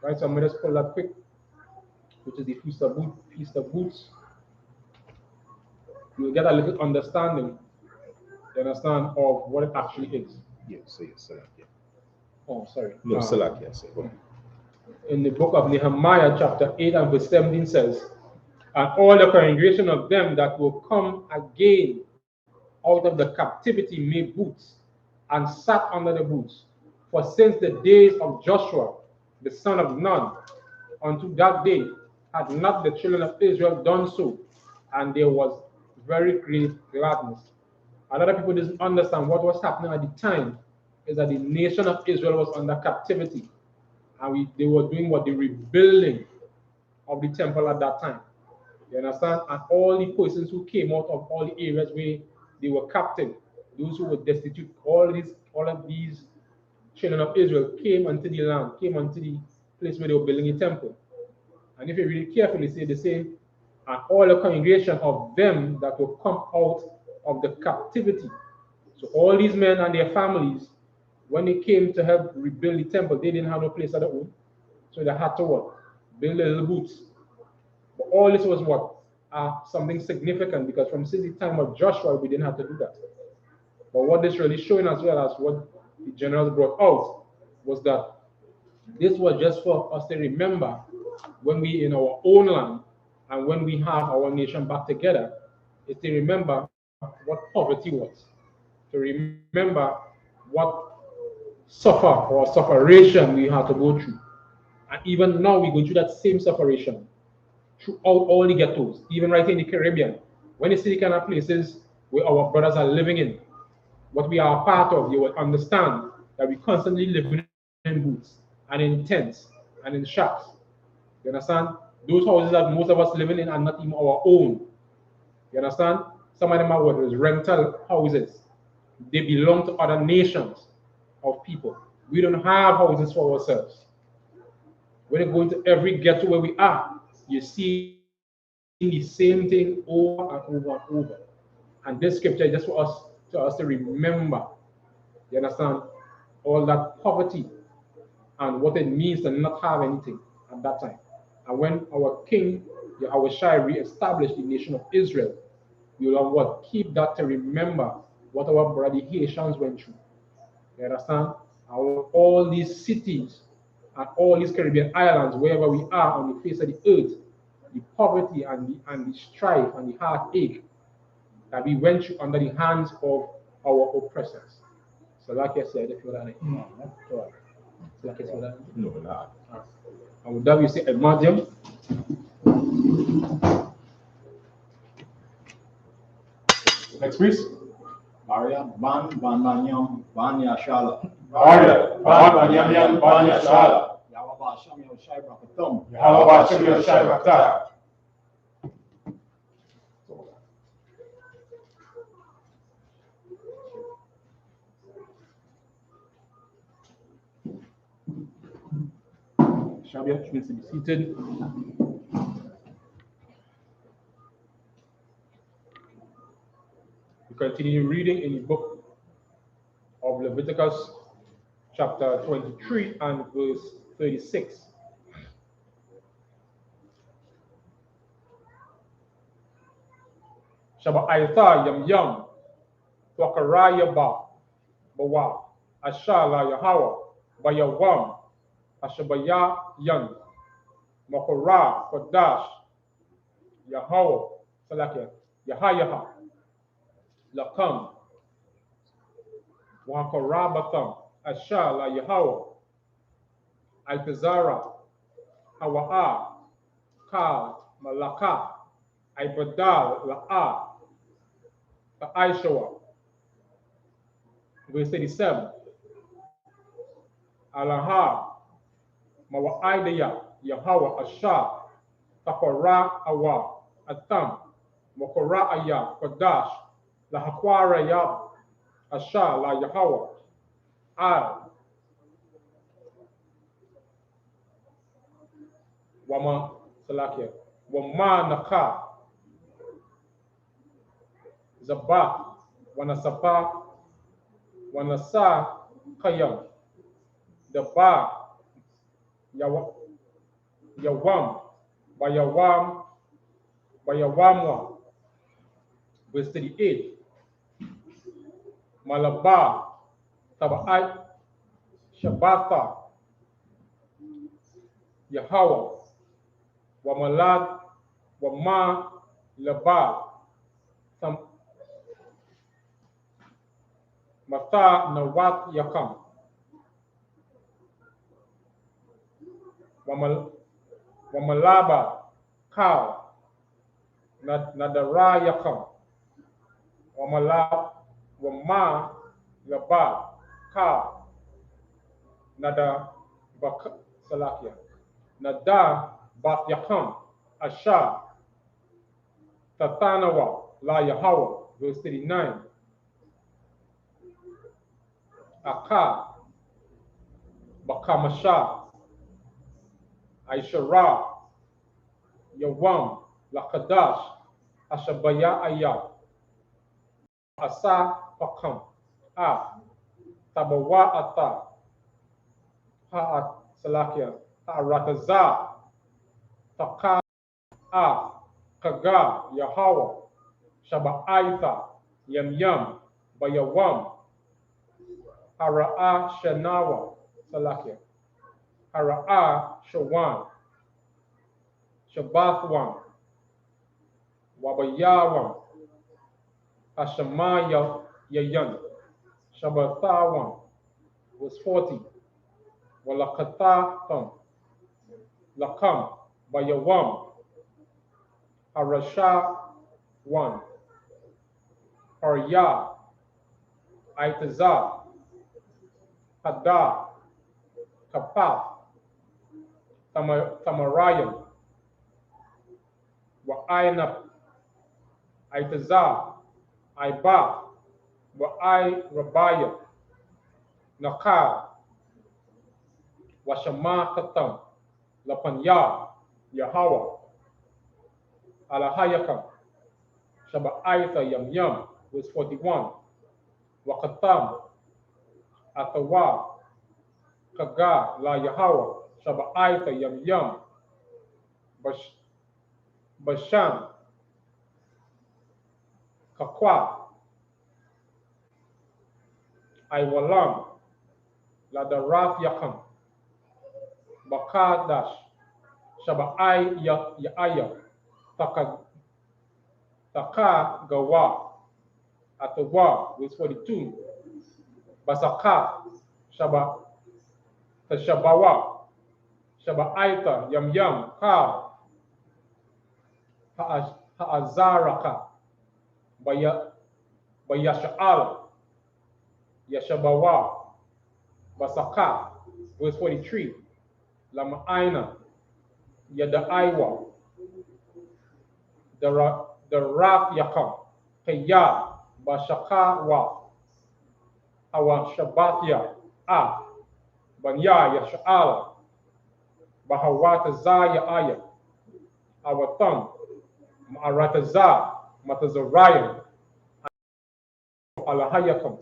Right? So I'm going to just pull that quick, which is the Feast of Booths. You'll get a little understanding, you understand, of what it actually is. Yes, yeah. Oh, sorry. No, Salakia. In the book of Nehemiah, chapter 8 and verse 17 says, And all the congregation of them that will come again out of the captivity made booths, and sat under the booths. For since the days of Joshua, the son of Nun, unto that day, had not the children of Israel done so, and there was very great gladness. A lot of people didn't understand what was happening at the time, is that the nation of Israel was under captivity. And they were doing what? The rebuilding of the temple at that time. You understand? And all the persons who came out of all the areas where they were captive, those who were destitute, all of these children of Israel came unto the land, came unto the place where they were building a temple. And if you read it carefully, see they say, and all the congregation of them that will come out of the captivity. So all these men and their families, when they came to help rebuild the temple, they didn't have no place of their own. So they had to what? Build the little booths. But all this was what? Something significant, because from since the time of Joshua, we didn't have to do that. But what this really showing as well as what the generals brought out was that this was just for us to remember when we in our own land and when we have our nation back together, is to remember what poverty was, to remember what sufferation we had to go through. And even now we're going through that same sufferation throughout all the ghettos, even right in the Caribbean. When you see the kind of places where our brothers are living in, what we are a part of, you will understand that we constantly living in booths and in tents and in shacks. You understand? Those houses that most of us living in are not even our own. You understand? Some of them are what is rental houses. They belong to other nations of people. We don't have houses for ourselves. When you go into every ghetto where we are, you see the same thing over and over and over. And this scripture is just for us to remember, you understand, all that poverty and what it means to not have anything at that time. And when our king, Yahushua, re-established the nation of Israel, we will have what? Keep that to remember what our brother Haitians went through. You understand? All these cities and all these Caribbean islands, wherever we are on the face of the earth, the poverty and the strife and the heartache that we went through under the hands of our oppressors. So like I said, if you're that, so like I said, No, not. and with that we say a medium. Next please. Maria, Ban Banyam, Banya Shala. Maria, Ban Yam Ban Shala. Yahweh Shem Yoshai Brakatum. Yahweh Shem Yoshai Bata. Shabia, please be seated. We continue reading in the book of Leviticus, chapter 23 and verse 36. Shaba Aitha Yam Yam, Twakaraya Ba, Bawa, Ashala Yahawa, Bayawam, Ashabaya Yan, Makora, Kodash, Yahawa, Salakia, Yahayaha, Lakam, Wakarabatham, Ashala Yahawa, Altazara, Hawa'a, Ka, Malaka, Ibadal, La'a, Aishawa. Verse 37. Alaha, Mawaidaya, Yahawa, Asha, Takara Awa, Atam, Mokora Aya, Kodash, Lahakwara Yab, Asha, La Yahawa, Al, Wama, Salakia, Wama Naka, Zabak, Wanasapa, Wanasa Kayam, the Ba, Yawam, Bayawamwa, verse 38. Malaba, Taba'ai, Shabbatha, Yahweh, Wamalad, Wama, Laba, Mata Nawat Yakam, Wamalaba, Cow, Nadara Yakam, Wama, Laba, Cow, Nada Salakia, Nada Bath Yacham, Asha, Tatanawa, La Yahweh, verse 39. Aka, Bakamasha, Aishara, Yawam, Lakadash, Ashabaya Aya, Asa Pakam, Tabawa Ata, Ha'at Salakia, Ha'arataza, Taka, Kaga, Yahweh, Shaba'aitha, Yam, Bayawam, Hara'a Shanawa, Salakia, Hara'a Shawan, Shabbathwan, Wabayawam, Hashamaya Yayan, Shabbathawan, was 40, Walakatatham, Lakam, Bayawam, Harasha 1, Harya, Aitazah, Hadar, Kapath, Tamarayam, Wa'ainap, Aitazah, Iba, Wa'ai Rabaya, Nakar, Washama Katam, Lapanya, Yahweh, Alahayakam, Shaba'aitha Yam, was 41, Wakatam, Atawa, Kaga, La Yahweh, Shaba'aitha Yam, Bashan, Kakwa, Iwalam, Ladarath Yakam, Bakadash, Shaba'ai Ya'aya, Taka Gawa, Atawa, was 42, Basaka, Tashabawa, Shaba'aita Yam, Ka, Ha'azaraka, Bayasha'al, Yashabawa, Basaka, verse 43, Lama'aina, Yada'aiwa, Daraf Yakam, Kaya, Bashakawa, Awa Shabathya, Banya Yasha'ala, Bahawata Zaya Aya, Awatam, Ma'arataza, Matazariah, Alahayakam,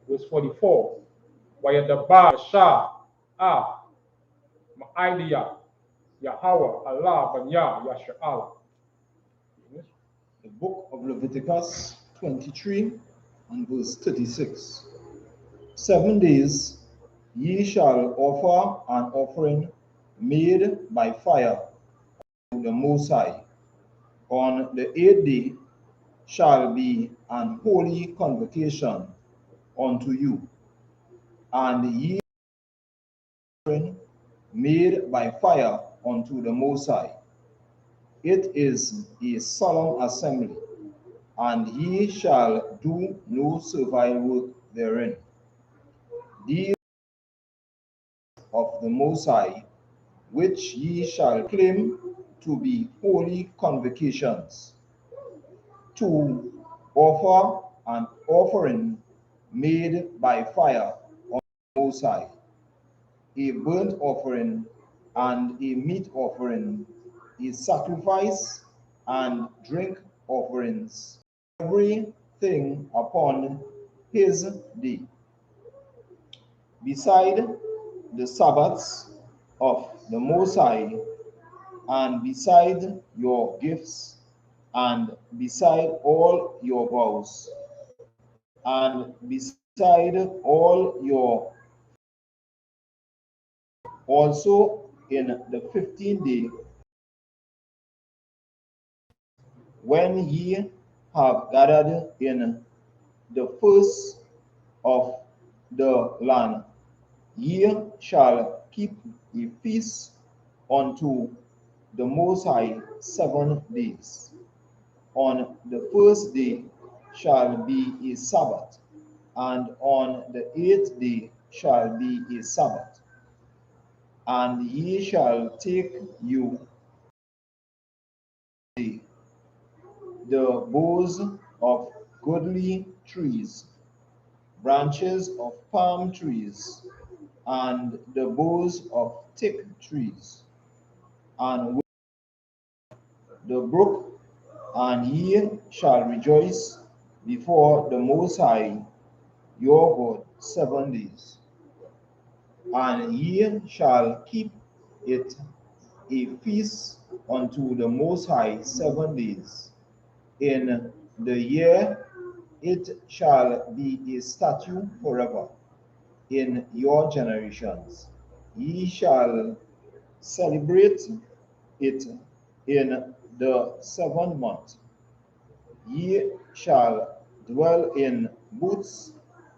verse 44, Wayadaba Shah, Ma'idiyah, Yahweh, Allah, Banya, Yasha'ala. The book of Leviticus 23 and verse 36. 7 days ye shall offer an offering made by fire to the Most High. On the 8th day shall be an holy convocation unto you, and ye offering made by fire unto the Most High. It is a solemn assembly, and ye shall do no servile work therein. These of the Most High, which ye shall claim to be holy convocations, to offer an offering made by fire on the Most High, a burnt offering and a meat offering, a sacrifice and drink offerings, everything upon his day. Beside the Sabbaths of the Most High, and beside your gifts, and beside all your vows, and beside all your, also in the 15th day, when ye have gathered in the first of the land, ye shall keep a feast unto the Most High 7 days. On the first day shall be a Sabbath, and on the 8th day shall be a Sabbath. And ye shall take you the boughs of goodly trees, branches of palm trees, and the boughs of thick trees, and with the brook, and ye shall rejoice before the Most High your God 7 days. And ye shall keep it a feast unto the Most High 7 days. In the year it shall be a statute forever in your generations. Ye shall celebrate it in the 7th month. Ye shall dwell in booths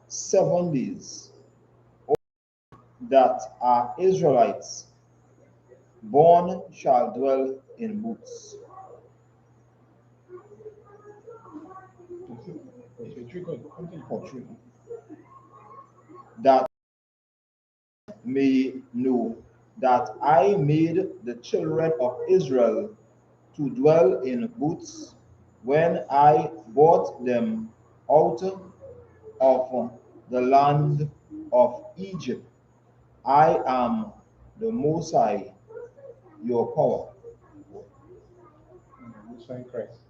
7 days. All that are Israelites born shall dwell in booths. That may know that I made the children of Israel to dwell in booths when I brought them out of the land of Egypt. I am the Most High, your power. Most High Christ.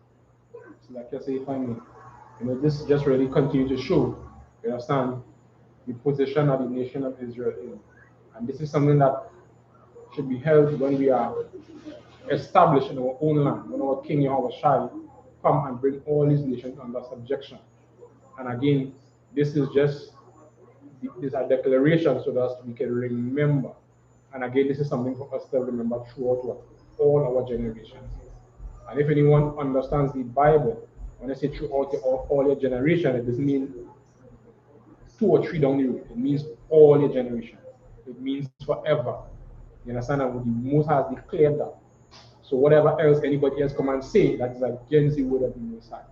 So like I say, finally, this just really continue to show, you understand, the position of the nation of Israel in. And this is something that should be held when we are established in our own land, when our King Yahweh come and bring all these nations under subjection. And again, this is just these are declarations so that we can remember. And again, this is something for us to remember throughout all our generations. And if anyone understands the Bible, when I say throughout all your generation, it doesn't mean 2 or 3 down the road. It means all your generations. It means forever. You understand? And the Most has declared that. So whatever else anybody else come and say, that is against the word of the Most High.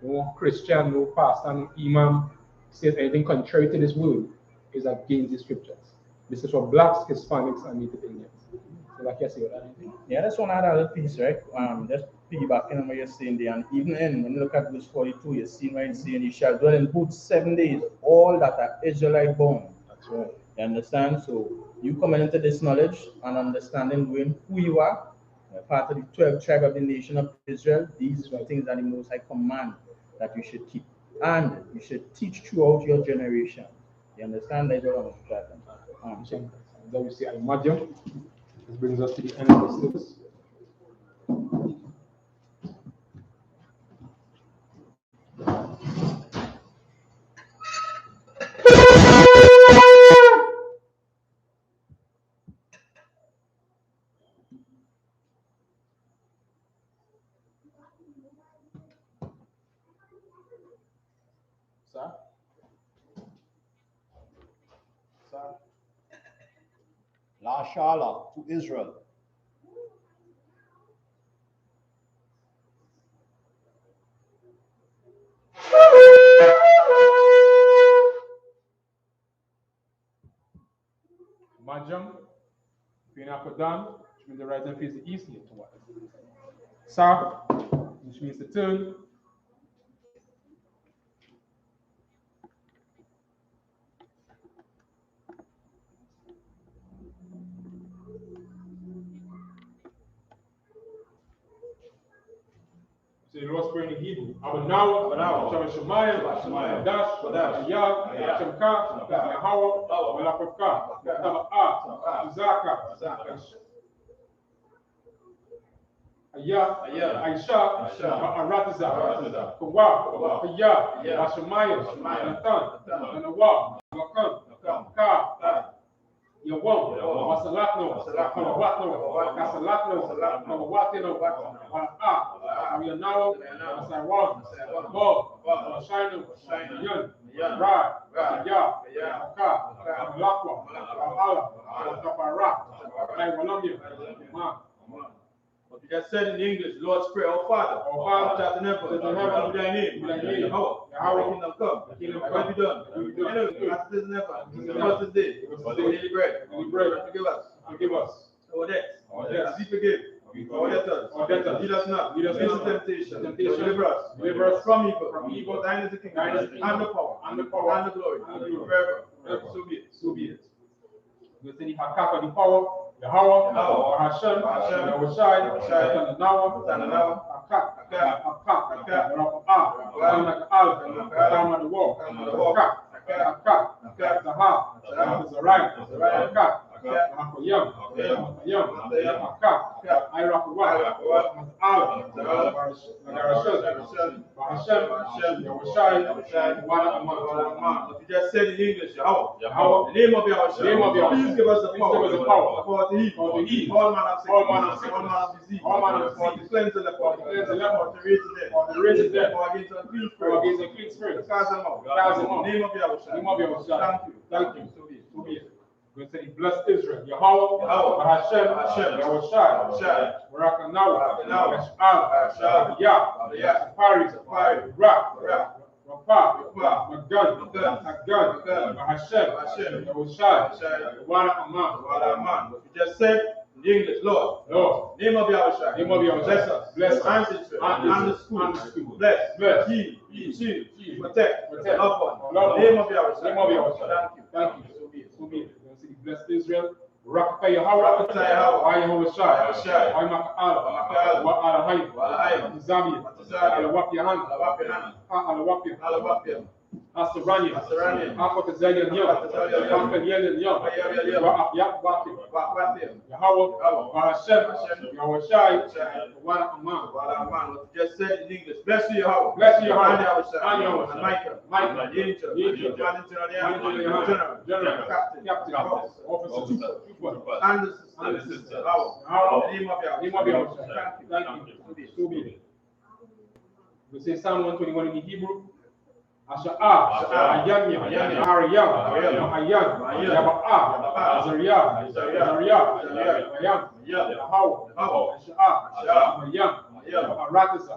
No Christian, no pastor, no imam says anything contrary to this word is against the scriptures. This is for blacks, Hispanics, and Native Indians. So like you say, yeah, that's one other piece, right? Just piggybacking on what you're saying there, and even when you look at verse 42, you see where it's saying, "You shall dwell in booths 7 days, all that are Israelite born." that's right. You understand? So you coming into this knowledge and understanding who you are, part of the 12 tribe of the nation of Israel. These are things that the Most High command that you should keep, and you should teach throughout your generation. You understand? That's what I'm saying. Then we see Al-Madiyam. This brings us to the end of the service. Sir? Sir? La Shala to Israel. Majam, Pinakodan, which means the right hand face the east, here to what? Sa, which means to turn. So the Lord's Prayer in Hebrew. Abanawa, Shemaiah, Dash, Ayah, Shemka, Yahweh, Malakavka, Taba'a, Zaka, Ayah, Aisha, Aratiza, Kawa, Kaya, Shemaiah, Nathan, Nawa, Lakan, Ka, Yawam, Wasalatno, Kawatno, Kasalatno, Kawatino, Arianawa, Asaiwan, Bob, Shino, Yun, Ra, Ya, Ka, Lakwa, Allah, Kapara, Iwalamia, Ma. What you just said in English, Lord's Prayer, our Father, which art in heaven, hallowed be thy name, Yahweh, kingdom come, kingdom will be done. As it is in heaven, give us this day, our daily bread, forgive us, our debts, as we forgive our debtors, lead us not into temptation, deliver us from evil, thine is the kingdom, and the power, and the glory, forever. So be it. We say the Hakaka, the power, Yahweh, Hashem, Yahushai, Tanawa, Akak, Rapa, the wall, Akak, Zahar, Zariah, Akak, Yam, Akak, Irakuwa, What you just said in English, Yahweh, the name of Yahweh, please give us the power to heal, all manner of sickness, all manner of disease, for to cleanse the leper, to raise the dead, for against unclean spirits, cast them out. The name of Yahweh. Thank you. So be it. We say, bless Israel. Yahweh, Hashem, Yahushai, Barakanawa, Esh'al, Yah, Safari, Rak, Rapa, Magan, Hashem, Yahushai, Wara. What you just said in the English, Lord, name of Yahweh, bless us, and the school, bless, heal, protect, love one. Name of Yahweh, thank you. So be it. Bless Israel. Rakapa Yahweh, Yahushai, Maka'al, Wa'alahai, Zambia, Al-Wapiahan, Al-Wapiah, Asarani, Akotazelian Yom, Pampelian Yom, Wa'apiak, Yahweh, Hashem, Yahushai, Wa'aman. What you just said in English, bless you, Yahweh, and Michael, the angel, general, captain, officer, and the sister, the name of Yahweh. Thank you. We say Psalm 121 in the Hebrew. Asha'a, Ayanya, Ariyam, Ayan, Yaba'a, Zariah, Ayam, Yahweh, Asha'a, Ayam, Aratasa,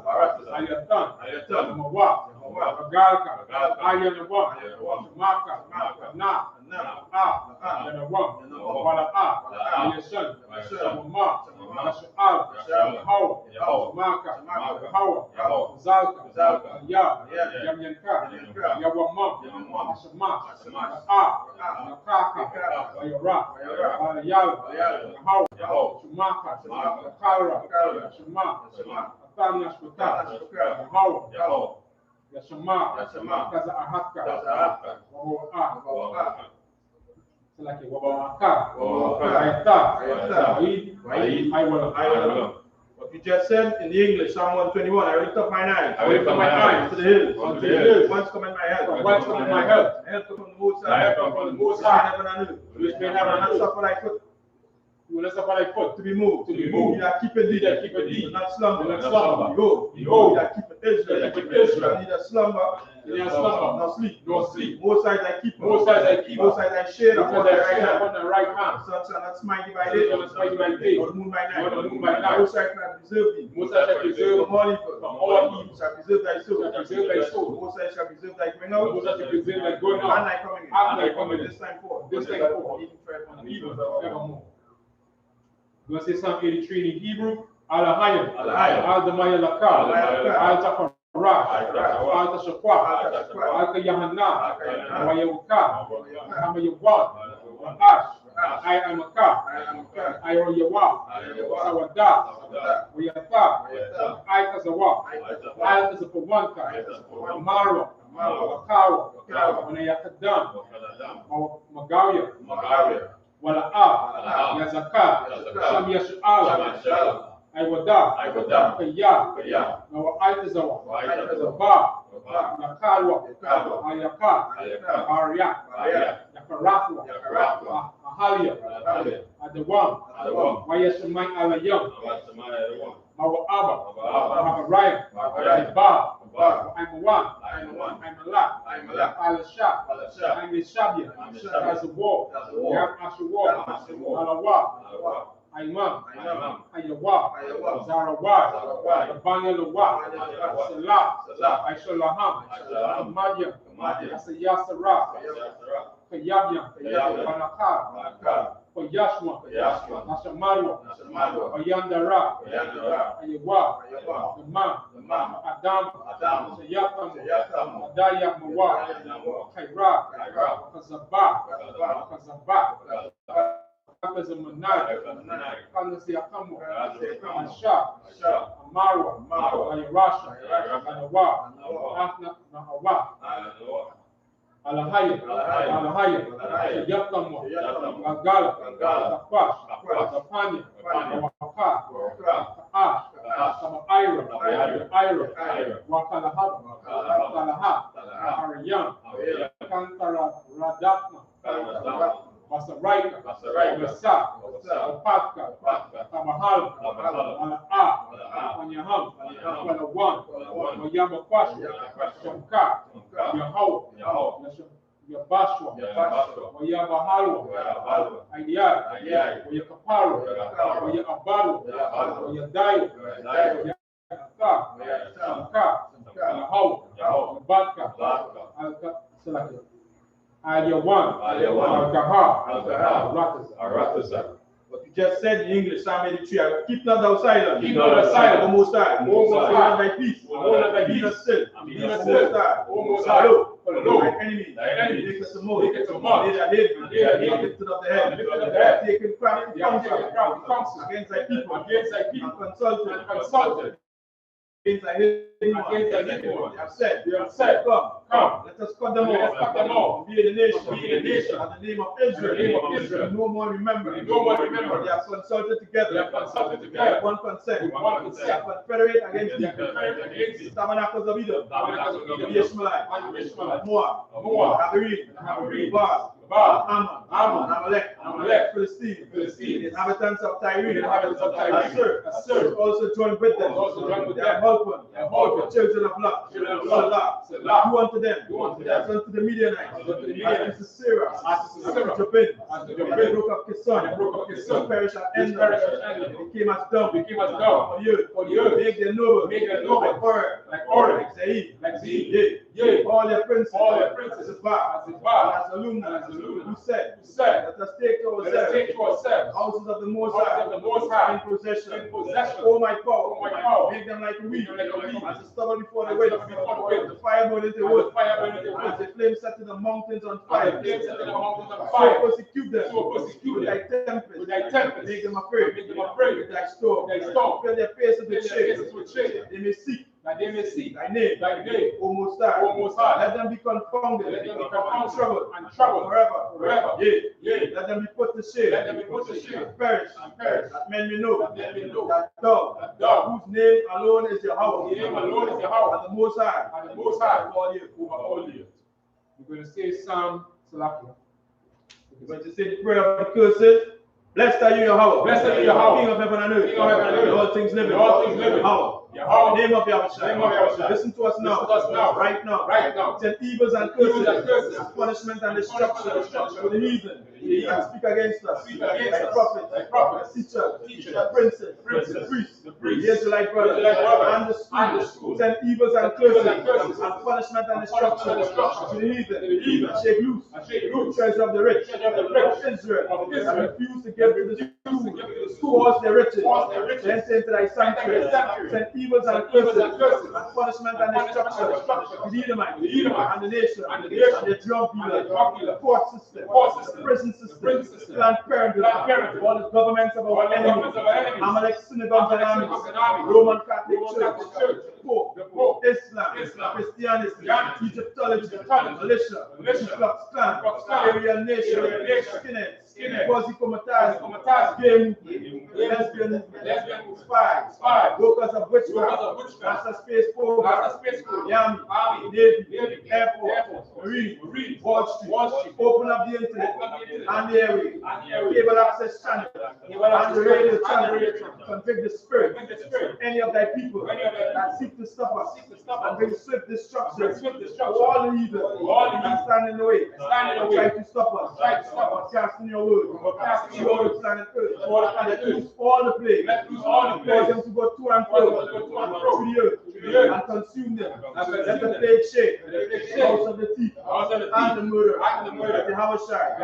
Ayatan, Mawa, Agalka, Ayanawa, Maka, Na, Yanawam, Wala'a, Yashan, Shamama, Asha'al, Yahweh, Maka, Yahweh, Zalka, Yamyanka, Yawamam, Ashama, Nakaka, Ayara, Ayala, Yahweh, Shumaka, Nakara, Shema, Atanya Shmata, Yahweh, Yashama, Kaza Ahaka, Wawa, Selaki, Wawaka, Ayata, Iwala. What you just said in the English, Psalm 121, I lift up mine eyes to the hills, whence cometh my help? Whence cometh my help? Help from the Most High, heaven and earth, which may never not suffer thy foot to be moved. He that keepeth thee, will not slumber. Behold, he that keepeth Israel, neither slumber, nor sleep. Most High thy keeper, most High thy shade upon thy right hand. The sun shall not smite thee by day, nor the moon by night. Most High shall preserve thee from all evil, shall preserve thy soul. Most High shall preserve thy going out, and thy coming in, this time forth, even forever and evermore. We'll say Psalm 83 in Hebrew. Alahayim, Al-Damaya Lakal, Al-Tafarash, Al-Tashaqwa, Al-Yahanna, Wayawka, Hamayawad, Ash, I-Amaka, Ayroyawa, Sawada, Wayata, Aitazawa, Aitazapawanka, Marwa, Wakawa, Wanayakadam, Magaria, Wala'a, Yazaka, Sham Yash'al, Iwada, Kaya, Nawaitazawa, Zaba, Nakalwa, Ayaka, Arya, Yakarafwa, Ahalia, Adawam, Wayashamai Alayam, Mawa'aba, Maharaya, Ba, I'm Alak, Al-Shab, I'm Ishabia, as a wall, Ashawa, Alawa, Imam, Ayawa, Zarawad, Banyalawa, Salah, Aishalaham, Madyam, Asayasara, Kayabyam, Banakar, for Yashua, Nashamarwa, Oyandara, Ayawa, the man, Adam, Sayatam, Adaya Mawa, Kaira, Kazaba, Kazamanai, Kanasiakamo, Asha, Amarwa, Ayarasha, Anawa, Afna, Nahawa, Alahaya, Yakamwa, Agala, Tapash, Tapanya, Waka, Ash, Ira, Wakalaha, Ariyan, Kantara, Radatna, Masaraika, Masa, Opatka, Tamahal, Anyaham, Palawan, Yamakwashu, Shamka, Yahau, Yabashwa, Yabahalwa, Ayar, Yakaparu, Yabalu, Yadayo, Shamka, Yahau, Batka, Salaka. Aliyawan, Al-Kahar, What you just said in English, Psalm 83, I keep not thou silent. Keep not thou silent. O Most High. Thy peace. Be not still. O Most High. Lo, thy enemy. Make us a mold. They that hate thee. Lifted up the head. Taken crafty counsel against thy people. And consulted. Against thy people. They have said, come, let us cut them off. Be a nation. And the name of Israel. No more remember. They have consulted together. They have one consent. They have confederate against the Tabernacles of Edom. The Ishmaelites. Moab. Hagareen. Baal. Ammon. Amalek. Philistine. The inhabitants of Tyre. Assur. Also joined with them. They have helped children of Lot. Do unto them. As unto the Midianites. As to Sisera. Jabin. And the brook of Kison. Perish at end. It became as dung. For the earth. Make them noble. Like Oreb. Like Zeeb. Yea. All their princes. As Alumna. Who said, let us take to ourselves houses of the Most High in possession. Oh my power, make them like a weed, as a stubble before the wind, the fire burning the wood, as the flame set to the mountains on fire. So persecute them with thy tempest, make them afraid with thy storm, fill their faces with shame, they may seek thy name, O Most High. Let them be confounded and troubled forever. Yea. Let them be put to shame and perish, that men may know that thou, whose name alone is Yahweh, and the Most High, all the earth. We're going to say Psalm Salakia. We're going to say the prayer of the curses. Blessed are you, Yahweh. King of heaven and earth. All things living. Yahweh. The name of Yahweh. Listen to us now. Right now. Send evils and curses. Punishment and destruction to the heathen. And speak against us. Like prophets. Teachers. Princes. Priests. The Israelite brothers. And the school. Send evils and curses. And punishment and destruction to the heathen. And shake loose. The treasure of the rich. Of Israel. And refuse to give to the schools their riches. Then say to thy sanctuary. Send evils and curses, and punishment and destruction to the Edomite, and the nation, and the drug dealer, court system, prison system, Planned Parenthood, all the governments of our enemies, Amalek synagogues and armies, Roman Catholic Church, Pope, Islam, Christianity, Egyptology, militia, Ku Klux Klan, Aryan Nation, skinheads, quasi-comitatus, gay movement, lesbian, spies, workers of witchcraft, master space programs, Army, Navy, Air Force, Marine, Wall Street, open up the internet and the airways, cable access channel, and the radio channel, convict the spirit of any of thy people that seek to stop us and bring swift destruction to all the evil that stand in the way, try to stop us, cast in your word, cast in your word, planet earth, let loose all the plagues, cause them to go to and fro through the earth and consume them. Let the plague shake house of the thief, and the murderer, that the Havashai,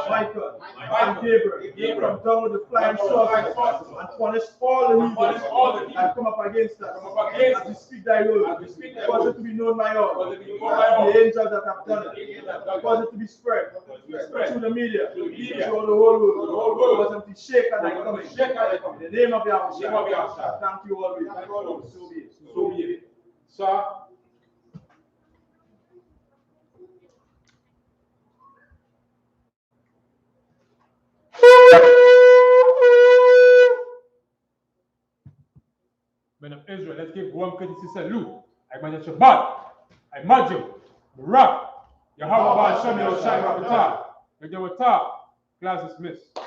Michael, and Gabriel, come down with the flying saucers and punish all the heathens that come up against us, as we speak thy word, cause it to be known by all, the angels that have done it, cause it to be spread through the media, through the whole world, cause them to shake at thy coming, in the name of Yahweh. Thank you always. So be it. So be it. Sir. Men of Israel, let's give one courtesy salute. I imagine Shabbat, I imagine Barak, Yahweh Shem Yoshai Rakatah, Yahweh, class dismissed.